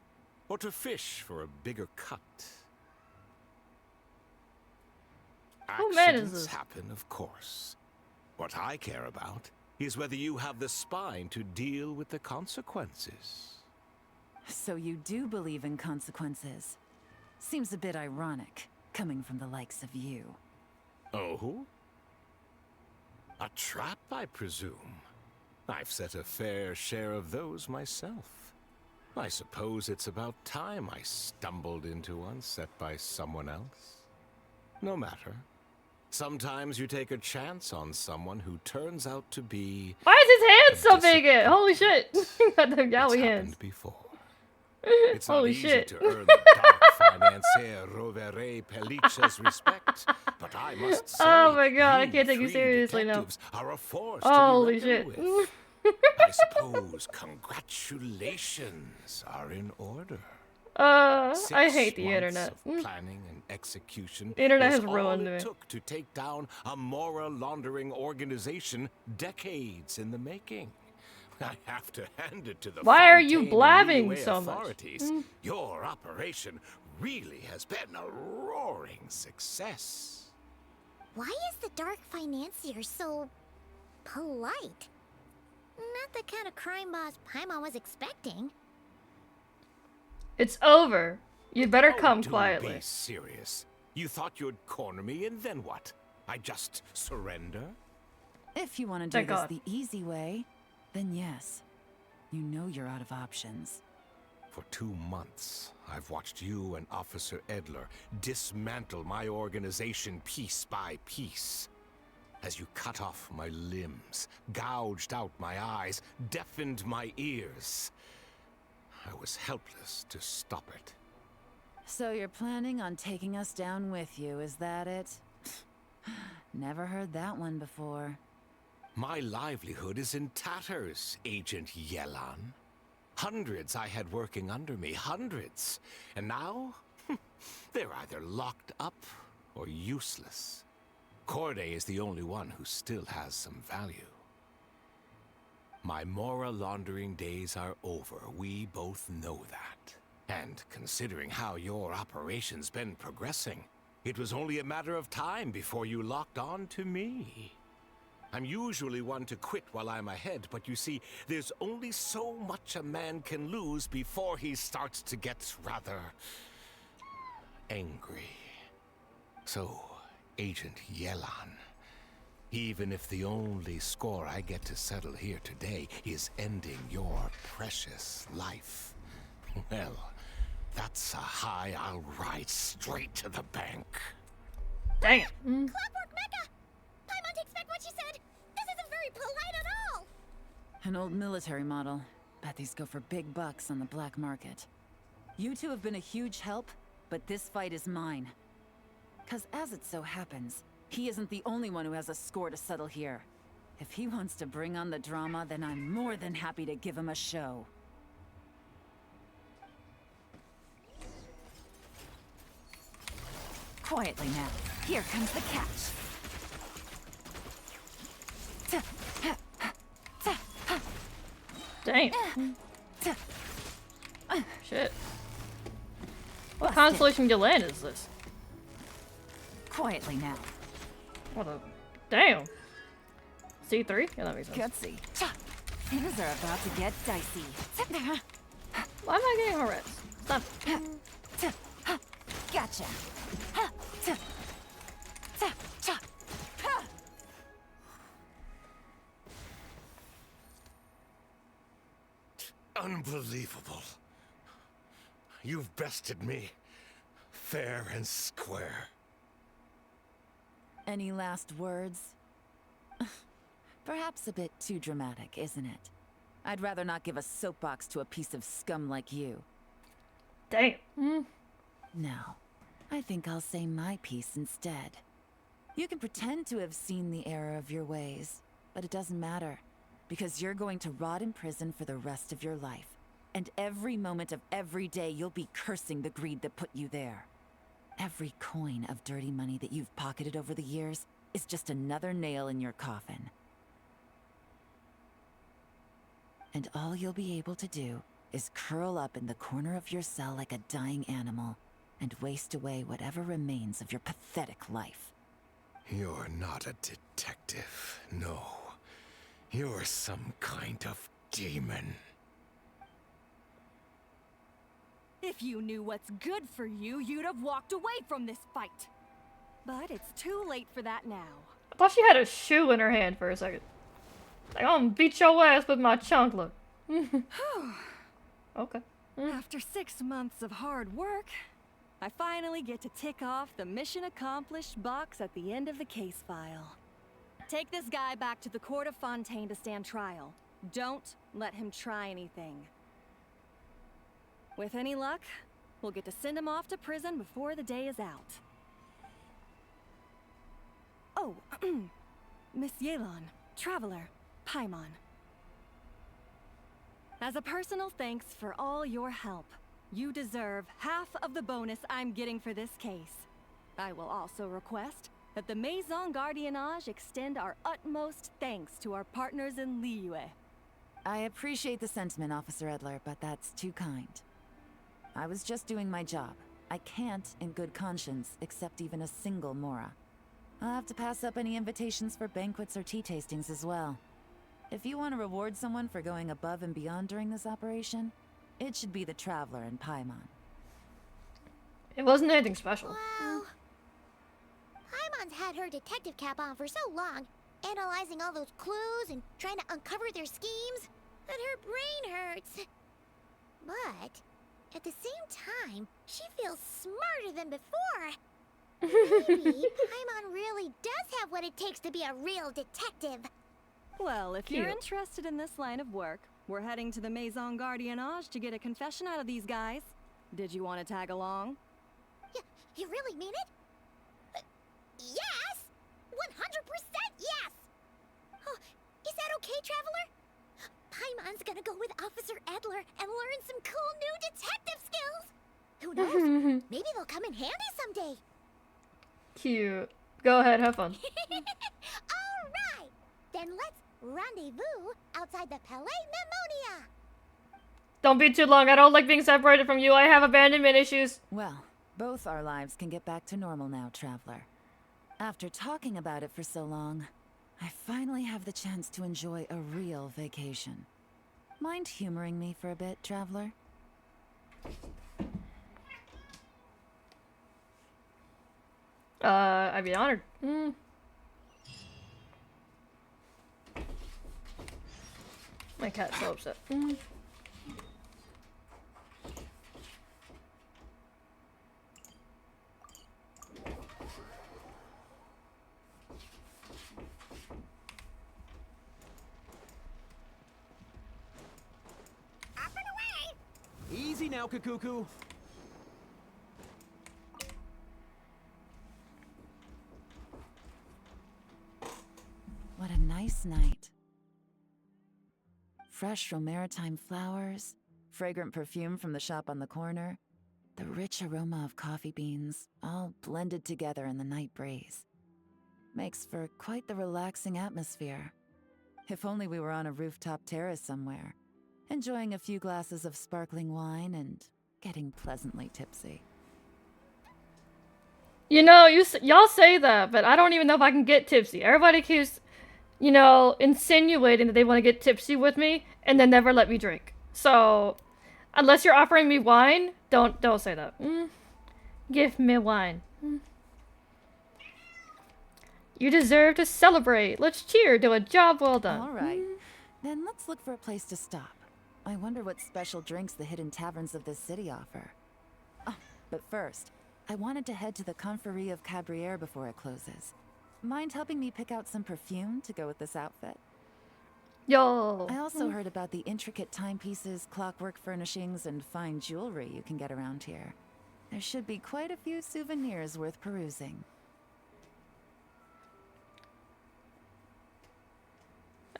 [SPEAKER 8] Or to fish for a bigger cut?
[SPEAKER 1] Who mad is
[SPEAKER 8] Accidents
[SPEAKER 1] this?
[SPEAKER 8] happen, of course. What I care about is whether you have the spine to deal with the consequences.
[SPEAKER 3] So you do believe in consequences. Seems a bit ironic, coming from the likes of you.
[SPEAKER 8] Oh? A trap, I presume. I've set a fair share of those myself. I suppose it's about time I stumbled into one set by someone else. No matter. Sometimes you take a chance on someone who turns out to be...
[SPEAKER 1] Why is his hand so big? Holy shit. Got them yowie hands.
[SPEAKER 8] Before. It's not
[SPEAKER 1] Holy
[SPEAKER 8] easy
[SPEAKER 1] shit.
[SPEAKER 8] to earn the dark financier Rovere Pelice's respect, but I must say,
[SPEAKER 1] Oh my god, I
[SPEAKER 8] you
[SPEAKER 1] can't take you
[SPEAKER 8] three
[SPEAKER 1] seriously now.
[SPEAKER 8] detectives are a force to
[SPEAKER 1] Holy
[SPEAKER 8] be
[SPEAKER 1] shit.
[SPEAKER 8] reckoned with. I suppose congratulations are in order.
[SPEAKER 1] I
[SPEAKER 8] 6
[SPEAKER 1] hate the
[SPEAKER 8] months
[SPEAKER 1] internet.
[SPEAKER 8] of planning and execution
[SPEAKER 1] The internet
[SPEAKER 8] was
[SPEAKER 1] has ruined
[SPEAKER 8] all
[SPEAKER 1] me.
[SPEAKER 8] it took to take down a moral laundering organization decades in the making. I have to hand it to the
[SPEAKER 1] Why are you
[SPEAKER 8] Fontaine and
[SPEAKER 1] blabbing
[SPEAKER 8] Liyue
[SPEAKER 1] so much?
[SPEAKER 8] authorities. Your operation really has been a roaring success.
[SPEAKER 2] Why is the Dark Financier so... polite? Not the kind of crime boss Paimon was expecting.
[SPEAKER 1] It's over. You'd better
[SPEAKER 8] Oh,
[SPEAKER 1] come
[SPEAKER 8] do
[SPEAKER 1] quietly.
[SPEAKER 8] Be serious. You thought you'd corner me, and then what? I just surrender?
[SPEAKER 3] If you want to do
[SPEAKER 1] Thank
[SPEAKER 3] this
[SPEAKER 1] God.
[SPEAKER 3] the easy way, then yes. You know you're out of options.
[SPEAKER 8] For 2 months, I've watched you and Officer Edler dismantle my organization piece by piece. As you cut off my limbs, gouged out my eyes, deafened my ears. I was helpless to stop it.
[SPEAKER 3] So you're planning on taking us down with you, is that it? Never heard that one before.
[SPEAKER 8] My livelihood is in tatters, Agent Yelan. Hundreds I had working under me, hundreds. And now, they're either locked up or useless. Corday is the only one who still has some value. My moral laundering days are over. We both know that. And considering how your operation's been progressing, it was only a matter of time before you locked on to me. I'm usually one to quit while I'm ahead, but you see, there's only so much a man can lose before he starts to get rather... angry. So, Agent Yelan, even if the only score I get to settle here today is ending your precious life, well, that's a high I'll ride straight to the bank.
[SPEAKER 1] Dang it.
[SPEAKER 2] Clockwork Mecha! Paimon takes back what she said! This isn't very polite at all!
[SPEAKER 3] An old military model. Bet these go for big bucks on the black market. You two have been a huge help, but this fight is mine. 'Cause as it so happens, he isn't the only one who has a score to settle here. If he wants to bring on the drama, then I'm more than happy to give him a show. Quietly now. Here comes the catch.
[SPEAKER 1] Dang. Shit. What constellation Gillan is this?
[SPEAKER 3] Quietly now.
[SPEAKER 1] What a... Damn. C3? Yeah, that makes sense.
[SPEAKER 3] Gutsy. Things are about to get dicey.
[SPEAKER 1] Why am I getting harassed? Stop.
[SPEAKER 3] Gotcha.
[SPEAKER 8] Unbelievable. You've bested me. Fair and square.
[SPEAKER 3] Any last words? Perhaps a bit too dramatic, isn't it? I'd rather not give a soapbox to a piece of scum like you.
[SPEAKER 1] Damn.
[SPEAKER 3] No. I think I'll say my piece instead. You can pretend to have seen the error of your ways, but it doesn't matter, because you're going to rot in prison for the rest of your life. And every moment of every day you'll be cursing the greed that put you there. Every coin of dirty money that you've pocketed over the years is just another nail in your coffin. And all you'll be able to do is curl up in the corner of your cell like a dying animal and waste away whatever remains of your pathetic life.
[SPEAKER 8] You're not a detective, no. You're some kind of demon.
[SPEAKER 4] If you knew what's good for you, you'd have walked away from this fight. But it's too late for that now.
[SPEAKER 1] I thought she had a shoe in her hand for a second. Like, I'm gonna beat your ass with my chunkler. Okay.
[SPEAKER 4] After 6 months of hard work, I finally get to tick off the mission accomplished box at the end of the case file. Take this guy back to the court of Fontaine to stand trial. Don't let him try anything. With any luck, we'll get to send him off to prison before the day is out. Oh, Miss Yelan, Traveler, Paimon. As a personal thanks for all your help, you deserve half of the bonus I'm getting for this case. I will also request that the Maison Gardiennage extend our utmost thanks to our partners in Liyue.
[SPEAKER 3] I appreciate the sentiment, Officer Edler, but that's too kind. I was just doing my job. I can't, in good conscience, accept even a single Mora. I'll have to pass up any invitations for banquets or tea tastings as well. If you want to reward someone for going above and beyond during this operation, it should be the Traveler and Paimon.
[SPEAKER 1] It wasn't anything special.
[SPEAKER 2] Wow. Paimon's had her detective cap on for so long, analyzing all those clues and trying to uncover their schemes, that her brain hurts. But at the same time, she feels smarter than before. Maybe Paimon really does have what it takes to be a real detective.
[SPEAKER 4] Well, if you're
[SPEAKER 1] Cute.
[SPEAKER 4] interested in this line of work, we're heading to the Maison Gardiennage to get a confession out of these guys. Did you want to tag along?
[SPEAKER 2] You really mean it? Yes! 100% yes! Oh, is that okay, Traveler? Paimon's gonna go with Officer Edler and learn some cool new detective skills! Who knows? Maybe they'll come in handy someday.
[SPEAKER 1] Cute. Go ahead, have fun.
[SPEAKER 2] Alright! Then let's rendezvous outside the Palais Mnemonia!
[SPEAKER 1] Don't be too long. I don't like being separated from you. I have abandonment issues.
[SPEAKER 3] Well, both our lives can get back to normal now, Traveler. After talking about it for so long, I finally have the chance to enjoy a real vacation. Mind humoring me for a bit, Traveler?
[SPEAKER 1] I'd be honored. My cat's so upset.
[SPEAKER 2] Up and away!
[SPEAKER 5] Easy now, Kakuku.
[SPEAKER 3] What a nice night. Fresh from maritime flowers, fragrant perfume from the shop on the corner. the rich aroma of coffee beans, all blended together in the night breeze. Makes for quite the relaxing atmosphere. If only we were on a rooftop terrace somewhere, enjoying a few glasses of sparkling wine and getting pleasantly tipsy.
[SPEAKER 1] You know, y'all say that, but I don't even know if I can get tipsy. Everybody keeps, you know, insinuating that they want to get tipsy with me, and then never let me drink. So, unless you're offering me wine, don't say that. Give me wine. You deserve to celebrate. Let's cheer to a job well done.
[SPEAKER 3] All right, then let's look for a place to stop. I wonder what special drinks the hidden taverns of this city offer. Oh, but first, I wanted to head to the Confrérie of Cabriere before it closes. Mind helping me pick out some perfume to go with this outfit?
[SPEAKER 1] Yo.
[SPEAKER 3] I also heard about the intricate timepieces, clockwork furnishings, and fine jewelry you can get around here. There should be quite a few souvenirs worth perusing.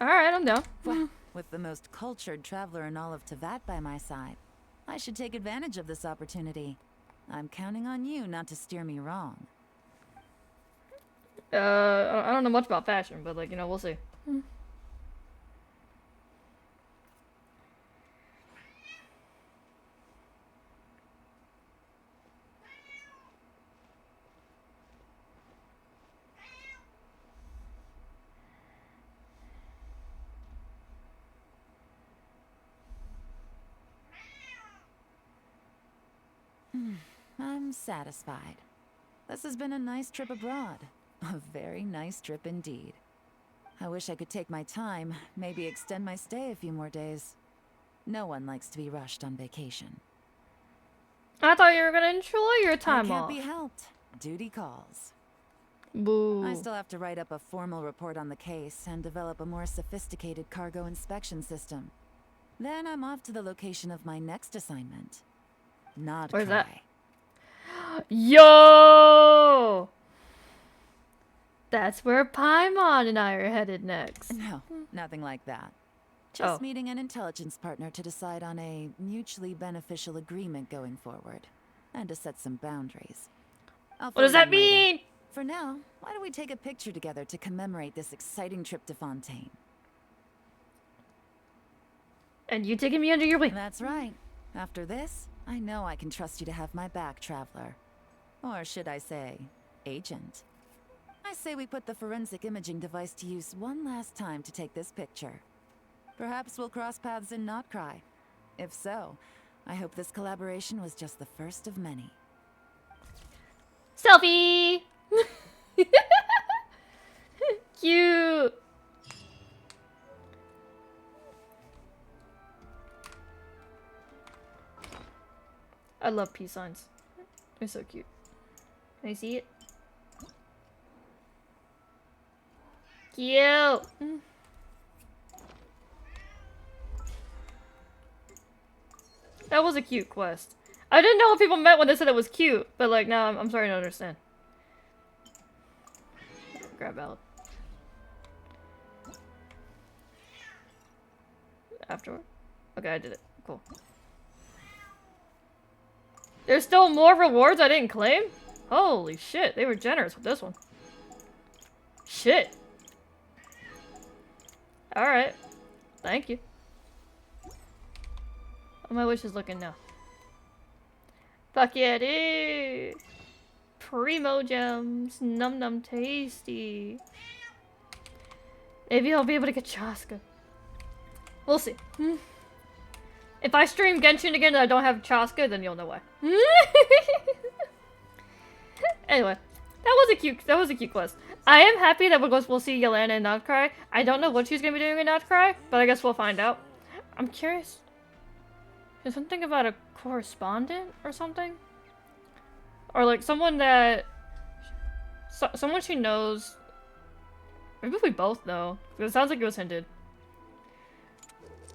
[SPEAKER 1] Alright, I'm down.
[SPEAKER 3] Well, with the most cultured traveler in all of Teyvat by my side, I should take advantage of this opportunity. I'm counting on you not to steer me wrong.
[SPEAKER 1] I don't know much about fashion, but like, you know, we'll see.
[SPEAKER 3] I'm satisfied. This has been a nice trip abroad. A very nice trip indeed. I wish I could take my time, maybe extend my stay a few more days. No one likes to be rushed on vacation.
[SPEAKER 1] I thought you were gonna enjoy your time off.
[SPEAKER 3] Can't be helped. Duty calls.
[SPEAKER 1] Boo.
[SPEAKER 3] I still have to write up a formal report on the case and develop a more sophisticated cargo inspection system. Then I'm off to the location of my next assignment. Not
[SPEAKER 1] Where's that?
[SPEAKER 3] cry.
[SPEAKER 1] Yo! That's where Paimon and I are headed next.
[SPEAKER 3] No, nothing like that. Just
[SPEAKER 1] Oh.
[SPEAKER 3] meeting an intelligence partner to decide on a mutually beneficial agreement going forward. And to set some boundaries.
[SPEAKER 1] What does that mean?
[SPEAKER 3] Later. For now, why don't we take a picture together to commemorate this exciting trip to Fontaine?
[SPEAKER 1] And you taking me under your wing.
[SPEAKER 3] That's right. After this, I know I can trust you to have my back, Traveler. Or should I say, Agent. I say we put the forensic imaging device to use one last time to take this picture. Perhaps we'll cross paths in Not Cry. If so, I hope this collaboration was just the first of many.
[SPEAKER 1] Selfie! Cute! I love peace signs. They're so cute. Can I see it? Cute! That was a cute quest. I didn't know what people meant when they said it was cute, but like now I'm starting to understand. Grab out. Afterward? Okay, I did it. Cool. There's still more rewards I didn't claim? Holy shit, they were generous with this one. Shit. Alright. Thank you. How my wish is looking now. Fuck yeah, dude! Primo gems. Num num tasty. Maybe I'll be able to get Chaska. We'll see. If I stream Genshin again and I don't have Chaska, then you'll know why. Anyway, that was a cute quest. I am happy that we'll see Yelena in Not Cry. I don't know what she's gonna be doing in Not Cry, but I guess we'll find out. I'm curious. There's something about a correspondent or something? Or like someone that... someone she knows... Maybe we both know. It sounds like it was hinted.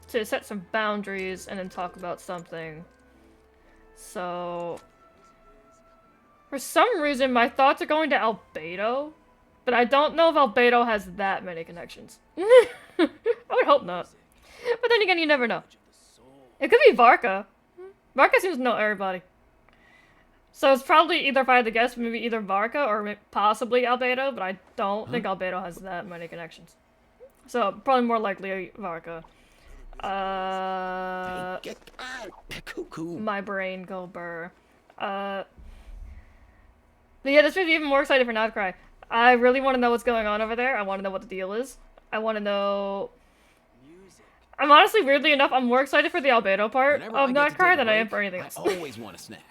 [SPEAKER 1] To set some boundaries and then talk about something. So... For some reason, my thoughts are going to Albedo. But I don't know if Albedo has that many connections. I would hope not. But then again, you never know. It could be Varka. Varka seems to know everybody. So it's probably either, if I had to guess, maybe either Varka or possibly Albedo, but I don't think Albedo has that many connections. So probably more likely Varka. My brain go burr. But yeah, this made me even more excited for Nightcry. I really want to know what's going on over there. I want to know what the deal is. I want to know... I'm honestly, weirdly enough, I'm more excited for the Albedo part of Nightcry than I am for anything else.
[SPEAKER 5] I always want a snack.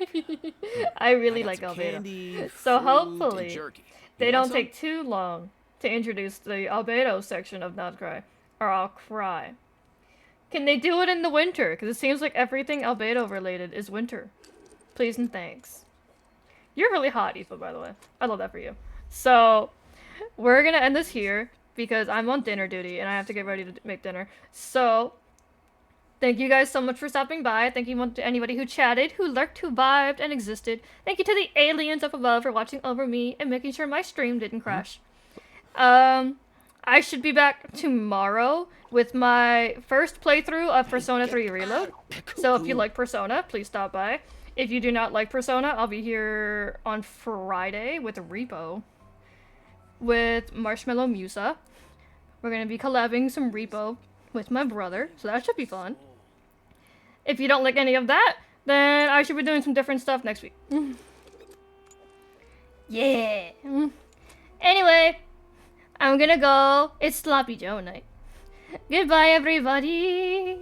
[SPEAKER 1] I really like Albedo.
[SPEAKER 5] Candy,
[SPEAKER 1] So
[SPEAKER 5] fruit,
[SPEAKER 1] hopefully,
[SPEAKER 5] and jerky.
[SPEAKER 1] they
[SPEAKER 5] You
[SPEAKER 1] don't
[SPEAKER 5] want some?
[SPEAKER 1] take too long to introduce the Albedo section of Nightcry, or I'll cry. Can they do it in the winter? Because it seems like everything Albedo related is winter. Please and thanks. You're really hot, Aoife, by the way. I love that for you. So, we're gonna end this here, because I'm on dinner duty, and I have to get ready to make dinner. So, thank you guys so much for stopping by. Thank you to anybody who chatted, who lurked, who vibed, and existed. Thank you to the aliens up above for watching over me and making sure my stream didn't crash. I should be back tomorrow with my first playthrough of Persona 3 Reload. So if you like Persona, please stop by. If you do not like Persona, I'll be here on Friday with Repo. With Marshmallow Musa. We're going to be collabing some Repo with my brother, so that should be fun. If you don't like any of that, then I should be doing some different stuff next week. Yeah. Anyway, I'm gonna go. It's Sloppy Joe night. Goodbye, everybody.